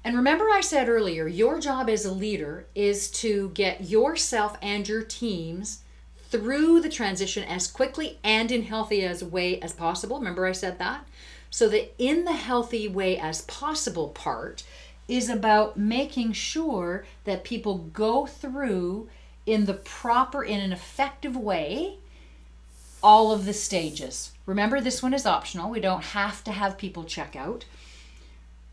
And remember I said earlier, your job as a leader is to get yourself and your teams through the transition as quickly and in healthy as way as possible. Remember I said that? So that in the healthy way as possible part is about making sure that people go through in an effective way all of the stages. Remember, this one is optional. We don't have to have people check out.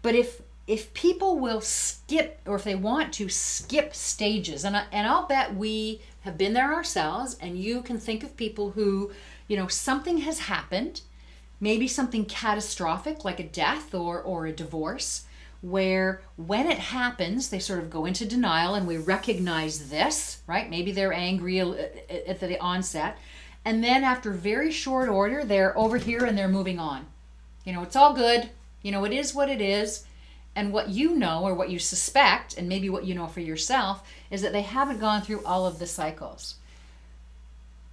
But if people will skip, or if they want to skip stages, and I'll bet we have been there ourselves, and you can think of people who, something has happened, maybe something catastrophic like a death or a divorce, where when it happens, they sort of go into denial, and we recognize this, right? Maybe they're angry at the onset, and then after very short order, they're over here and they're moving on. It's all good. It is what it is. And what you know, or what you suspect, and maybe what you know for yourself, is that they haven't gone through all of the cycles.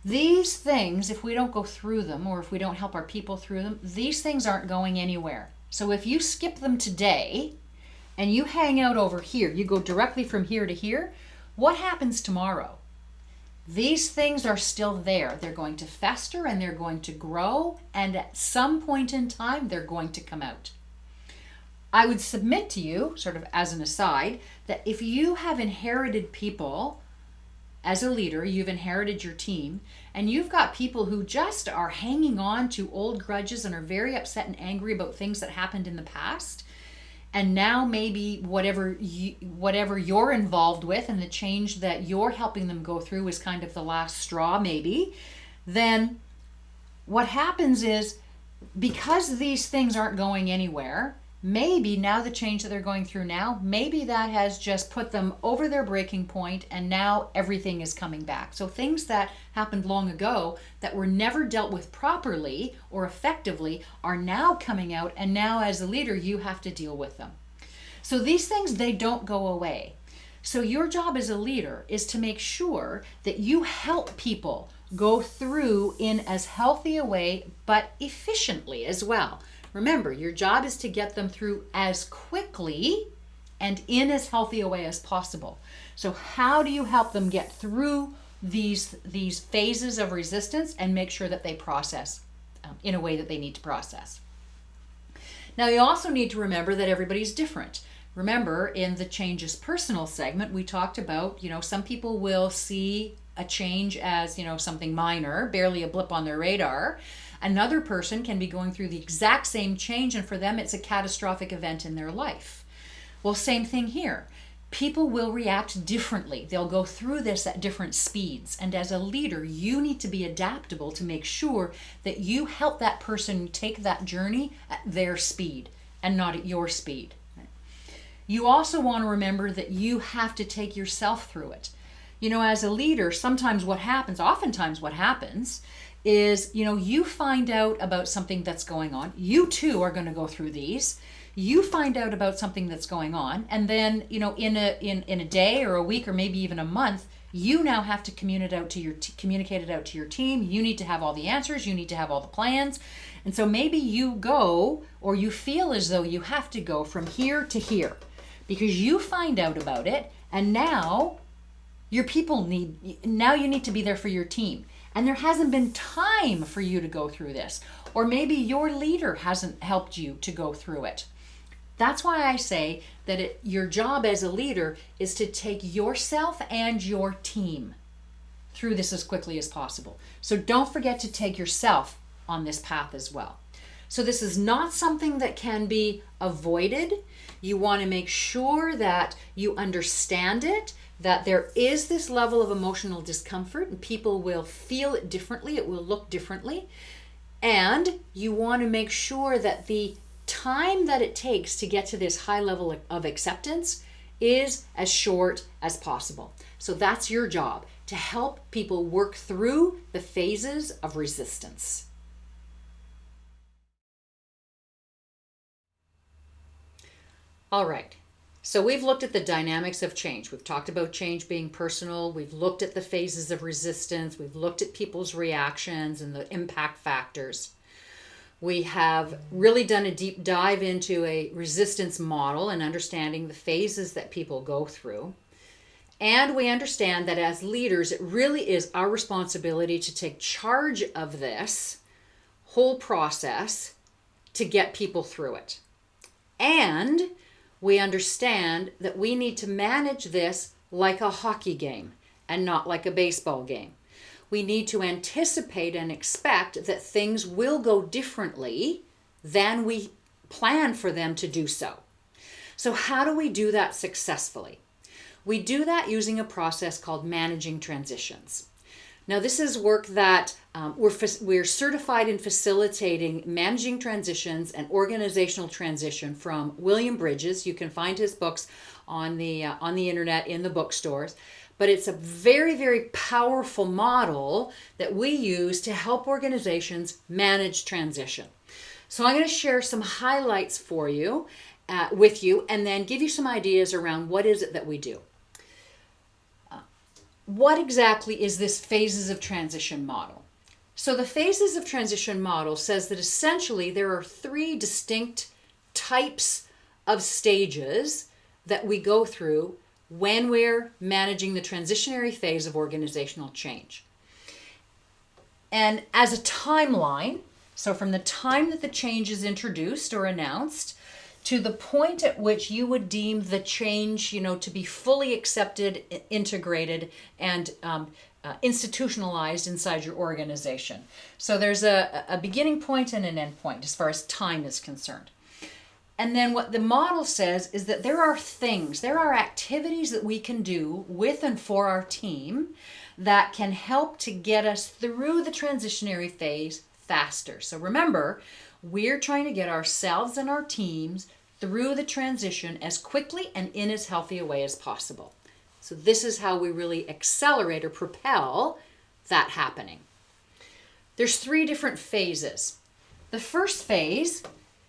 These things, if we don't go through them, or if we don't help our people through them, these things aren't going anywhere. So if you skip them today, and you hang out over here, you go directly from here to here, what happens tomorrow? These things are still there. They're going to fester, and they're going to grow, and at some point in time, they're going to come out. I would submit to you, sort of as an aside, that if you have inherited people as a leader, you've inherited your team, and you've got people who just are hanging on to old grudges and are very upset and angry about things that happened in the past, and now maybe whatever you're involved with and the change that you're helping them go through is kind of the last straw maybe, then what happens is, because these things aren't going anywhere, maybe now the change that they're going through now, maybe that has just put them over their breaking point, and now everything is coming back. So things that happened long ago that were never dealt with properly or effectively are now coming out, and now as a leader you have to deal with them. So these things, they don't go away. So your job as a leader is to make sure that you help people go through in as healthy a way, but efficiently as well. Remember, your job is to get them through as quickly and in as healthy a way as possible. So how do you help them get through these phases of resistance and make sure that they process in a way that they need to process? Now, you also need to remember that everybody's different. Remember, in the changes personal segment, we talked about, some people will see a change as, something minor, barely a blip on their radar. Another person can be going through the exact same change, and for them it's a catastrophic event in their life. Well, same thing here. People will react differently. They'll go through this at different speeds. And as a leader, you need to be adaptable to make sure that you help that person take that journey at their speed and not at your speed. You also want to remember that you have to take yourself through it. As a leader, oftentimes what happens is, you find out about something that's going on. You too are going to go through these. You find out about something that's going on, and then, in a day or a week or maybe even a month, you now have to communicate it out to your team. You need to have all the answers. You need to have all the plans. And so maybe you go, or you feel as though you have to go from here to here because you find out about it, and now your people now you need to be there for your team. And there hasn't been time for you to go through this. Or maybe your leader hasn't helped you to go through it. That's why I say that your job as a leader is to take yourself and your team through this as quickly as possible. So don't forget to take yourself on this path as well. So this is not something that can be avoided. You want to make sure that you understand it, that there is this level of emotional discomfort and people will feel it differently. It will look differently. And you want to make sure that the time that it takes to get to this high level of acceptance is as short as possible. So that's your job, to help people work through the phases of resistance. All right. So we've looked at the dynamics of change. We've talked about change being personal. We've looked at the phases of resistance. We've looked at people's reactions and the impact factors. We have really done a deep dive into a resistance model and understanding the phases that people go through. And we understand that as leaders, it really is our responsibility to take charge of this whole process to get people through it. And we understand that we need to manage this like a hockey game and not like a baseball game. We need to anticipate and expect that things will go differently than we plan for them to do so. So how do we do that successfully? We do that using a process called managing transitions. Now, this is work that we're certified in facilitating managing transitions and organizational transition from William Bridges. You can find his books on the internet in the bookstores. But it's a very, very powerful model that we use to help organizations manage transition. So I'm going to share some highlights for you, with you, and then give you some ideas around what is it that we do. What exactly is this phases of transition model? So the phases of transition model says that essentially there are 3 distinct types of stages that we go through when we're managing the transitionary phase of organizational change. And as a timeline, so from the time that the change is introduced or announced to the point at which you would deem the change, to be fully accepted, integrated, and institutionalized inside your organization. So there's a beginning point and an end point as far as time is concerned. And then what the model says is that there are activities that we can do with and for our team that can help to get us through the transitionary phase faster. So remember, we're trying to get ourselves and our teams through the transition as quickly and in as healthy a way as possible. So this is how we really accelerate or propel that happening. There's 3 different phases. The first phase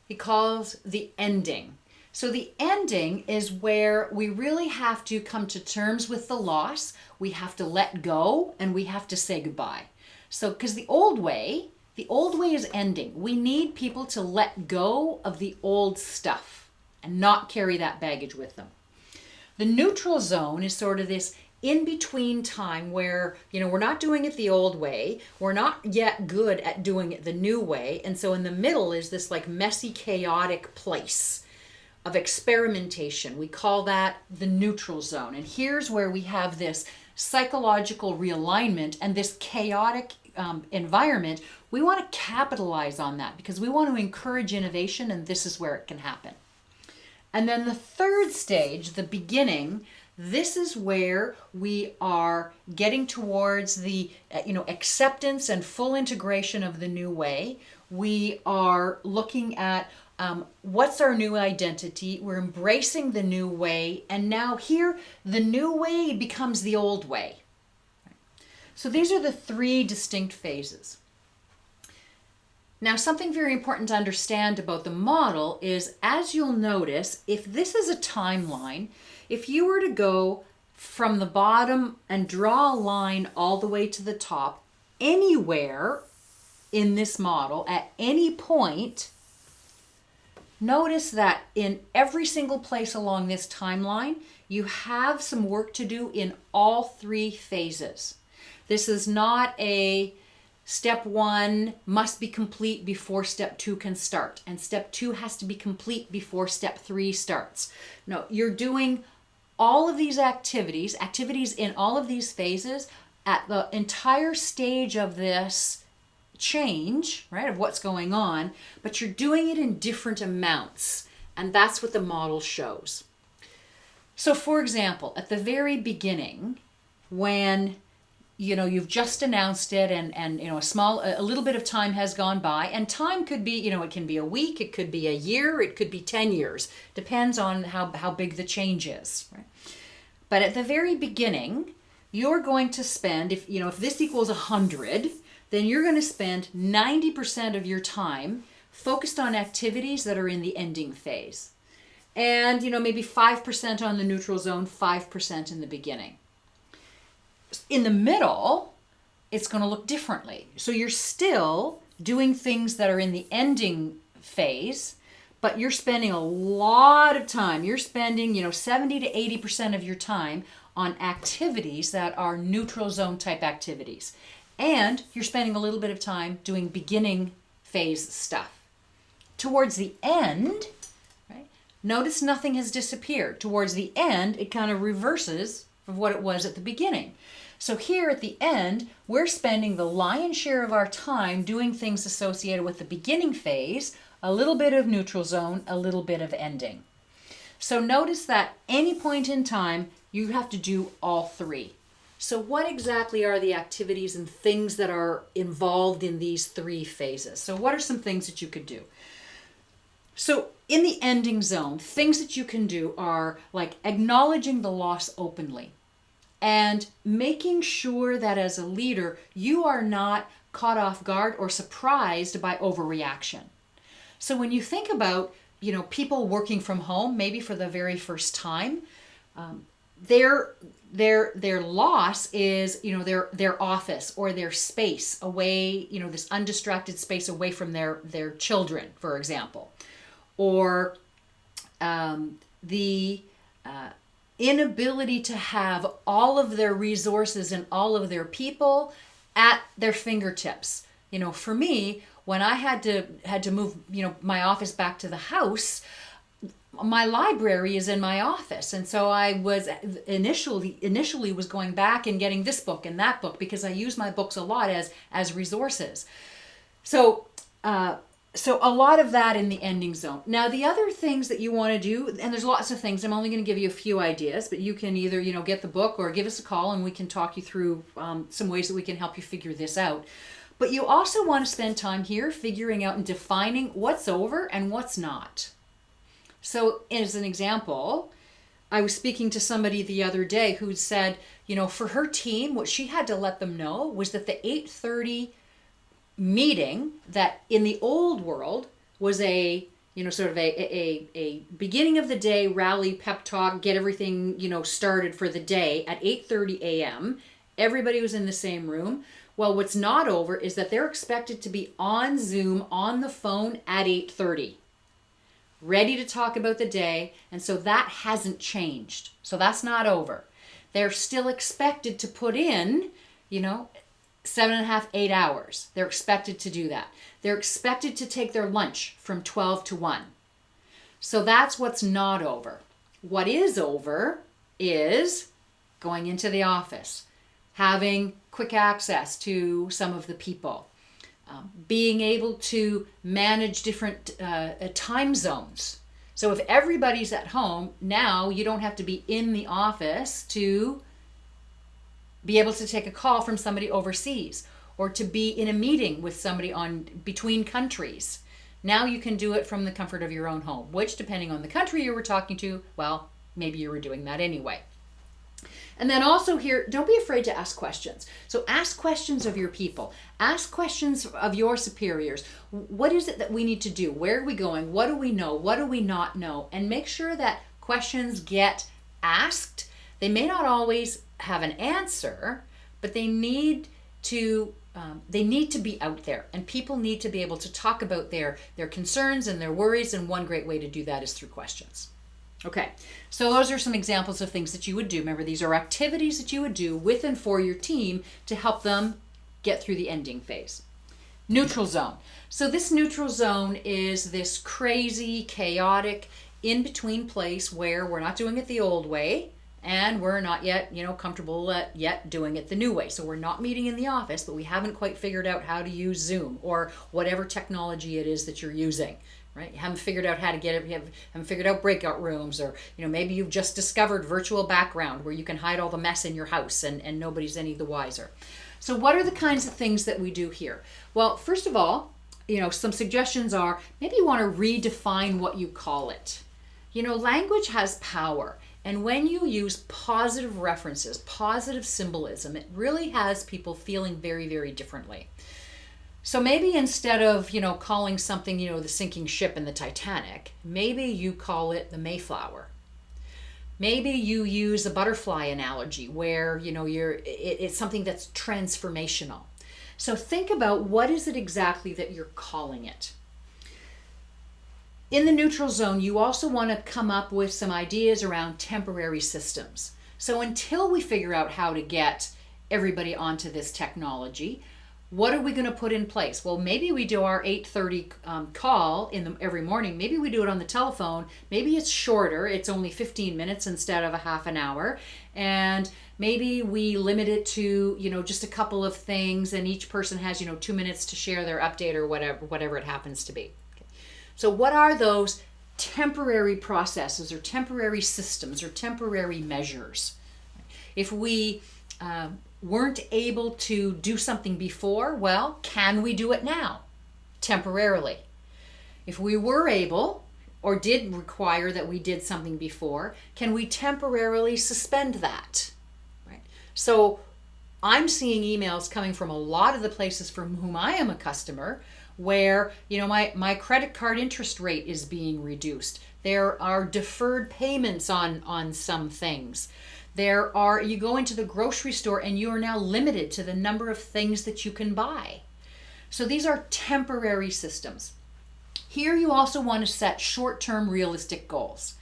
he calls the ending. So the ending is where we really have to come to terms with the loss. We have to let go and we have to say goodbye. So because the old way is ending. We need people to let go of the old stuff and not carry that baggage with them. The neutral zone is sort of this in-between time where, we're not doing it the old way. We're not yet good at doing it the new way. And so in the middle is this like messy, chaotic place of experimentation. We call that the neutral zone. And here's where we have this psychological realignment and this chaotic environment. We want to capitalize on that because we want to encourage innovation, and this is where it can happen. And then the third stage, the beginning, this is where we are getting towards the acceptance and full integration of the new way. We are looking at what's our new identity. We're embracing the new way. And now here, the new way becomes the old way. So these are the 3 distinct phases. Now, something very important to understand about the model is, as you'll notice, if this is a timeline, if you were to go from the bottom and draw a line all the way to the top, anywhere in this model, at any point, notice that in every single place along this timeline, you have some work to do in all three phases. This is not a step one must be complete before step two can start, and step two has to be complete before step three starts. No, you're doing all of these activities in all of these phases at the entire stage of this change, right, of what's going on, but you're doing it in different amounts, and that's what the model shows. So for example, at the very beginning, when you've just announced it, and a little bit of time has gone by, and time could be, it can be a week, it could be a year, it could be 10 years, depends on how big the change is, right? But at the very beginning, you're going to spend, if this equals 100, then you're going to spend 90% of your time focused on activities that are in the ending phase. And, maybe 5% on the neutral zone, 5% in the beginning. In the middle, it's going to look differently. So you're still doing things that are in the ending phase, but you're spending a lot of time. You're spending, 70 to 80% of your time on activities that are neutral zone type activities. And you're spending a little bit of time doing beginning phase stuff. Towards the end, right, notice nothing has disappeared. Towards the end, it kind of reverses of what it was at the beginning. So here at the end, we're spending the lion's share of our time doing things associated with the beginning phase, a little bit of neutral zone, a little bit of ending. So notice that any point in time, you have to do all three. So what exactly are the activities and things that are involved in these three phases? So what are some things that you could do? So in the ending zone, things that you can do are like acknowledging the loss openly and making sure that as a leader, you are not caught off guard or surprised by overreaction. So when you think about, people working from home, maybe for the very first time, their loss is, their office or their space away, this undistracted space away from their children, for example, or the inability to have all of their resources and all of their people at their fingertips. For me, when I had to move, my office back to the house, my library is in my office, and so I was initially was going back and getting this book and that book because I use my books a lot as resources. So a lot of that in the ending zone. Now, the other things that you want to do, and there's lots of things. I'm only going to give you a few ideas, but you can either get the book or give us a call, and we can talk you through some ways that we can help you figure this out. But you also want to spend time here figuring out and defining what's over and what's not. So as an example, I was speaking to somebody the other day who said, for her team, what she had to let them know was that the 8:30 meeting that in the old world was a beginning of the day rally, pep talk, get everything, started for the day at 8:30 a.m. Everybody was in the same room. Well, what's not over is that they're expected to be on Zoom, on the phone at 8:30. Ready to talk about the day, and so that hasn't changed. So that's not over. They're still expected to put in, 7.5, 8 hours. They're expected to do that. They're expected to take their lunch from 12 to 1. So that's what's not over. What is over is going into the office, having quick access to some of the people, being able to manage different time zones. So if everybody's at home, now you don't have to be in the office to be able to take a call from somebody overseas or to be in a meeting with somebody between countries. Now you can do it from the comfort of your own home, which depending on the country you were talking to, well, maybe you were doing that anyway. And then also here, don't be afraid to ask questions. So ask questions of your people. Ask questions of your superiors. What is it that we need to do? Where are we going? What do we know? What do we not know? And make sure that questions get asked. They may not always have an answer, but they need to be out there, and people need to be able to talk about their concerns and their worries, and one great way to do that is through questions. Okay, so those are some examples of things that you would do. Remember, these are activities that you would do with and for your team to help them get through the ending phase. Neutral zone. So this neutral zone is this crazy, chaotic, in-between place where we're not doing it the old way, and we're not yet, comfortable yet doing it the new way. So we're not meeting in the office, but we haven't quite figured out how to use Zoom or whatever technology it is that you're using. Right? You haven't figured out how to get it. You haven't figured out breakout rooms, or maybe you've just discovered virtual background where you can hide all the mess in your house and nobody's any the wiser. So what are the kinds of things that we do here? Well, first of all, some suggestions are maybe you want to redefine what you call it. Language has power. And when you use positive references, positive symbolism, it really has people feeling very, very differently. So maybe instead of, calling something, the sinking ship in the Titanic, maybe you call it the Mayflower. Maybe you use a butterfly analogy where, it's something that's transformational. So think about what is it exactly that you're calling it. In the neutral zone, you also want to come up with some ideas around temporary systems. So until we figure out how to get everybody onto this technology, what are we going to put in place? Well, maybe we do our 8:30 call every morning. Maybe we do it on the telephone. Maybe it's shorter. It's only 15 minutes instead of a half an hour. And maybe we limit it to, just a couple of things, and each person has, 2 minutes to share their update or whatever it happens to be. Okay. So what are those temporary processes or temporary systems or temporary measures? If we weren't able to do something before, well, can we do it now, temporarily? If we were able or did require that we did something before, can we temporarily suspend that? Right. So I'm seeing emails coming from a lot of the places from whom I am a customer where, my credit card interest rate is being reduced. There are deferred payments on some things. You go into the grocery store and you are now limited to the number of things that you can buy. So these are temporary systems. Here you also want to set short-term realistic goals.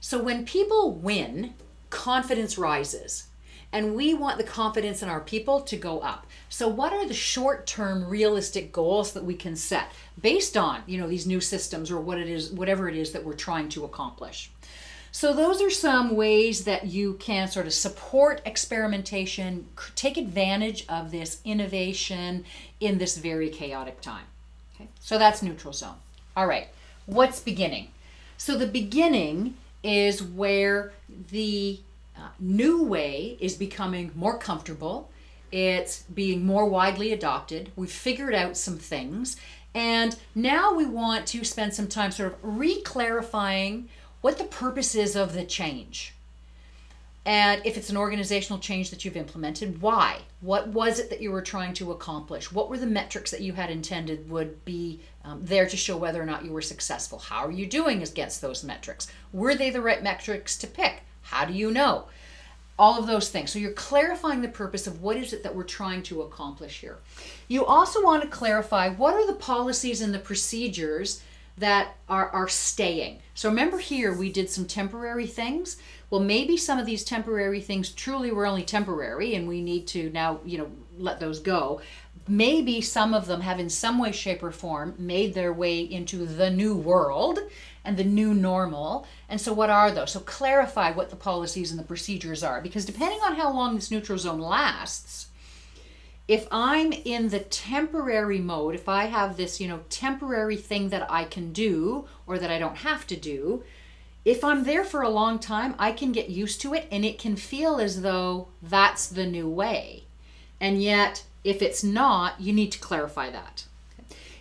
So when people win, confidence rises. And we want the confidence in our people to go up. So what are the short-term realistic goals that we can set based on, these new systems or whatever it is that we're trying to accomplish? So those are some ways that you can sort of support experimentation, take advantage of this innovation in this very chaotic time. Okay, so that's neutral zone. All right, what's beginning? So the beginning is where the new way is becoming more comfortable. It's being more widely adopted. We've figured out some things. And now we want to spend some time sort of re-clarifying what the purpose is of the change. And if it's an organizational change that you've implemented, why? What was it that you were trying to accomplish? What were the metrics that you had intended would be there to show whether or not you were successful? How are you doing against those metrics? Were they the right metrics to pick? How do you know? All of those things. So you're clarifying the purpose of what is it that we're trying to accomplish here. You also want to clarify what are the policies and the procedures that are staying. So remember here we did some temporary things. Well, maybe some of these temporary things truly were only temporary and we need to now, let those go. Maybe some of them have in some way, shape, or form made their way into the new world and the new normal. And so what are those? So clarify what the policies and the procedures are, because depending on how long this neutral zone lasts, if I'm in the temporary mode, if I have this, temporary thing that I can do or that I don't have to do, if I'm there for a long time, I can get used to it and it can feel as though that's the new way. And yet, if it's not, you need to clarify that.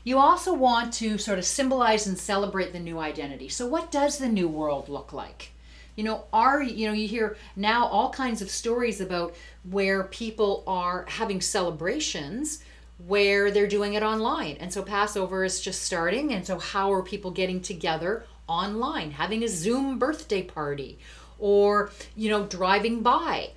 You also want to sort of symbolize and celebrate the new identity. So what does the new world look like? You hear now all kinds of stories about where people are having celebrations where they're doing it online. And so Passover is just starting. And so how are people getting together online, having a Zoom birthday party, or, driving by?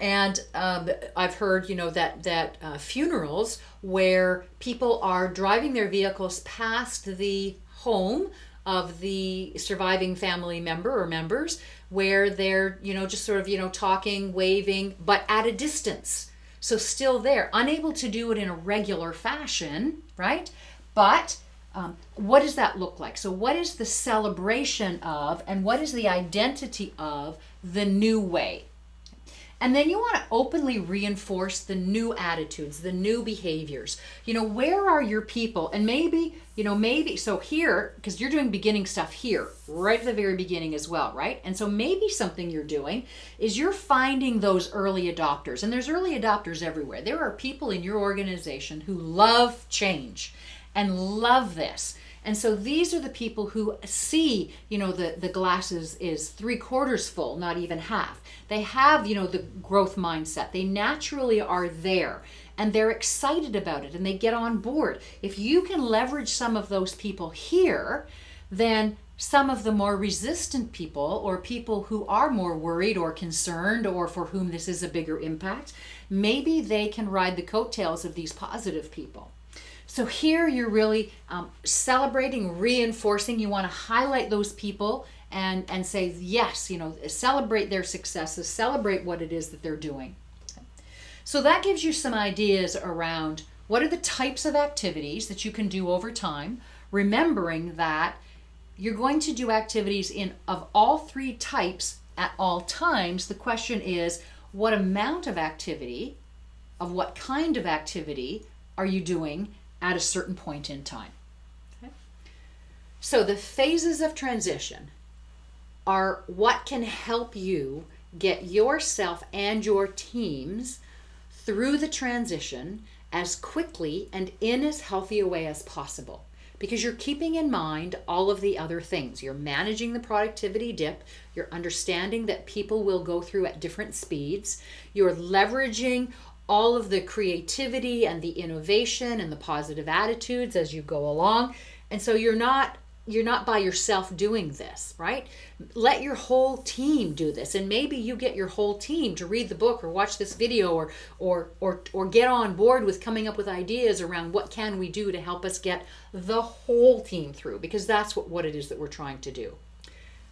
And I've heard, that funerals where people are driving their vehicles past the home of the surviving family member or members, where they're, just sort of, talking, waving, but at a distance. So still there, unable to do it in a regular fashion, right? But what does that look like? So what is the celebration of, and what is the identity of the new way? And then you want to openly reinforce the new attitudes, the new behaviors. Where are your people? And maybe, so here, because you're doing beginning stuff here, right at the very beginning as well, right? And so maybe something you're doing is you're finding those early adopters. And there's early adopters everywhere. There are people in your organization who love change and love this. And so these are the people who see, the glass is 3/4 full, not even half. They have, the growth mindset. They naturally are there and they're excited about it and they get on board. If you can leverage some of those people here, then some of the more resistant people, or people who are more worried or concerned, or for whom this is a bigger impact, maybe they can ride the coattails of these positive people. So here you're really celebrating, reinforcing. You want to highlight those people and say, yes, celebrate their successes, celebrate what it is that they're doing. So that gives you some ideas around what are the types of activities that you can do over time, remembering that you're going to do activities of all 3 types at all times. The question is, what amount of activity, of what kind of activity are you doing at a certain point in time? Okay. So the phases of transition are what can help you get yourself and your teams through the transition as quickly and in as healthy a way as possible. Because you're keeping in mind all of the other things. You're managing the productivity dip. You're understanding that people will go through at different speeds. You're leveraging all of the creativity and the innovation and the positive attitudes as you go along. And so you're not by yourself doing this, right? Let your whole team do this. And maybe you get your whole team to read the book or watch this video or get on board with coming up with ideas around what can we do to help us get the whole team through, because that's what it is that we're trying to do.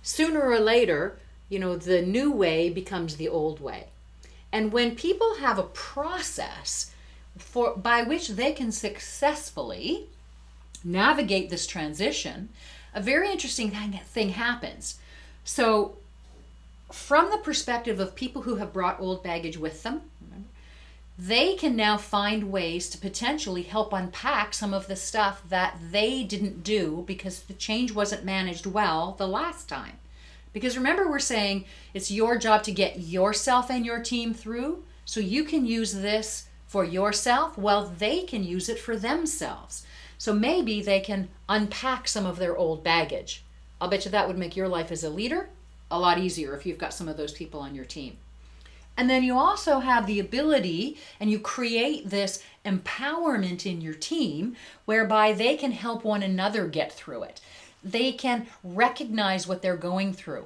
Sooner or later, the new way becomes the old way. And when people have a process by which they can successfully navigate this transition, a very interesting thing happens. So from the perspective of people who have brought old baggage with them, they can now find ways to potentially help unpack some of the stuff that they didn't do because the change wasn't managed well the last time. Because remember, we're saying it's your job to get yourself and your team through, so you can use this for yourself while they can use it for themselves. So maybe they can unpack some of their old baggage. I'll bet you that would make your life as a leader a lot easier if you've got some of those people on your team. And then you also have the ability, and you create this empowerment in your team whereby they can help one another get through it. They can recognize what they're going through.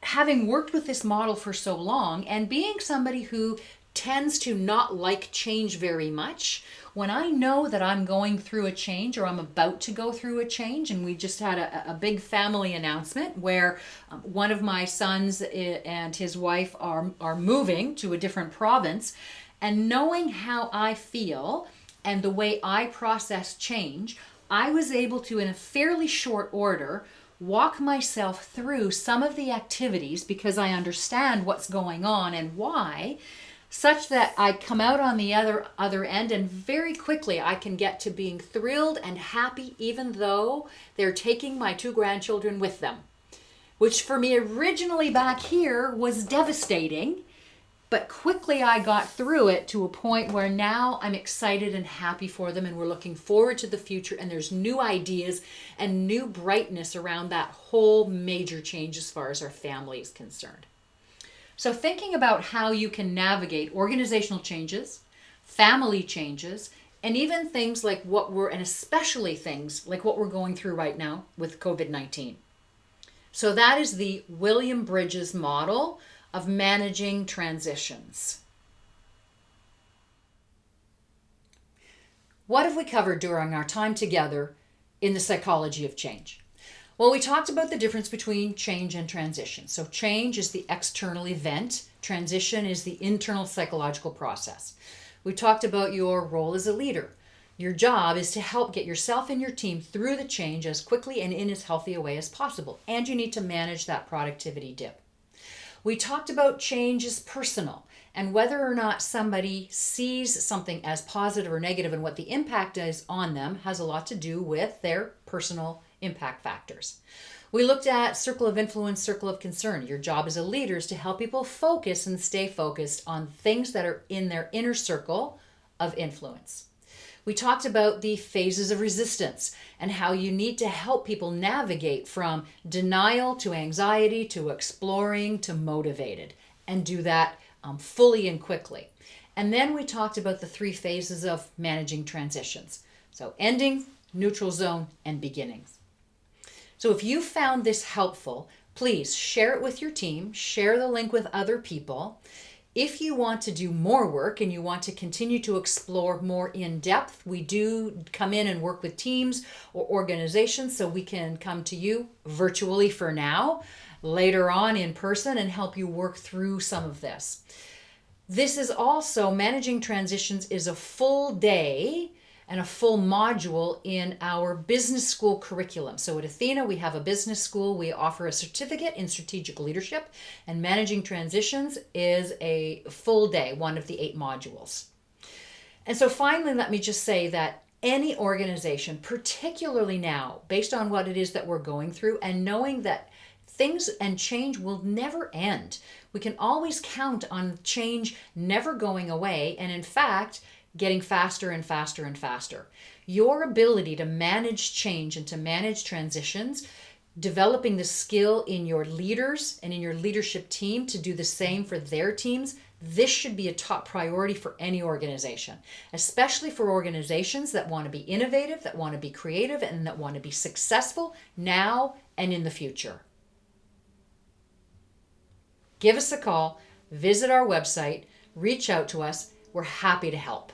Having worked with this model for so long and being somebody who tends to not like change very much, when I know that I'm going through a change or I'm about to go through a change, and we just had a big family announcement where one of my sons and his wife are moving to a different province, and knowing how I feel and the way I process change, I was able to, in a fairly short order, walk myself through some of the activities because I understand what's going on and why, such that I come out on the other end and very quickly I can get to being thrilled and happy even though they're taking my 2 grandchildren with them, which for me originally back here was devastating. But quickly I got through it to a point where now I'm excited and happy for them, and we're looking forward to the future, and there's new ideas and new brightness around that whole major change as far as our family is concerned. So thinking about how you can navigate organizational changes, family changes, and even things like and especially things like what we're going through right now with COVID-19. So that is the William Bridges model of managing transitions. What have we covered during our time together in the psychology of change? Well, we talked about the difference between change and transition. So change is the external event. Transition is the internal psychological process. We talked about your role as a leader. Your job is to help get yourself and your team through the change as quickly and in as healthy a way as possible. And you need to manage that productivity dip. We talked about change is personal, and whether or not somebody sees something as positive or negative and what the impact is on them has a lot to do with their personal impact factors. We looked at circle of influence, circle of concern. Your job as a leader is to help people focus and stay focused on things that are in their inner circle of influence. We talked about the phases of resistance and how you need to help people navigate from denial to anxiety to exploring to motivated, and do that fully and quickly. And then we talked about the 3 phases of managing transitions. So ending, neutral zone, and beginnings. So if you found this helpful, please share it with your team, share the link with other people. If you want to do more work and you want to continue to explore more in depth, we do come in and work with teams or organizations, so we can come to you virtually for now, later on in person, and help you work through some of this. This is also, managing transitions is a full day and a full module in our business school curriculum. So at Athena, we have a business school. We offer a certificate in strategic leadership, and managing transitions is a full day, one of the 8 modules. And so finally, let me just say that any organization, particularly now, based on what it is that we're going through, and knowing that things and change will never end. We can always count on change never going away, and in fact, getting faster and faster and faster. Your ability to manage change and to manage transitions, developing the skill in your leaders and in your leadership team to do the same for their teams, this should be a top priority for any organization, especially for organizations that want to be innovative, that want to be creative, and that want to be successful now and in the future. Give us a call, visit our website, reach out to us. We're happy to help.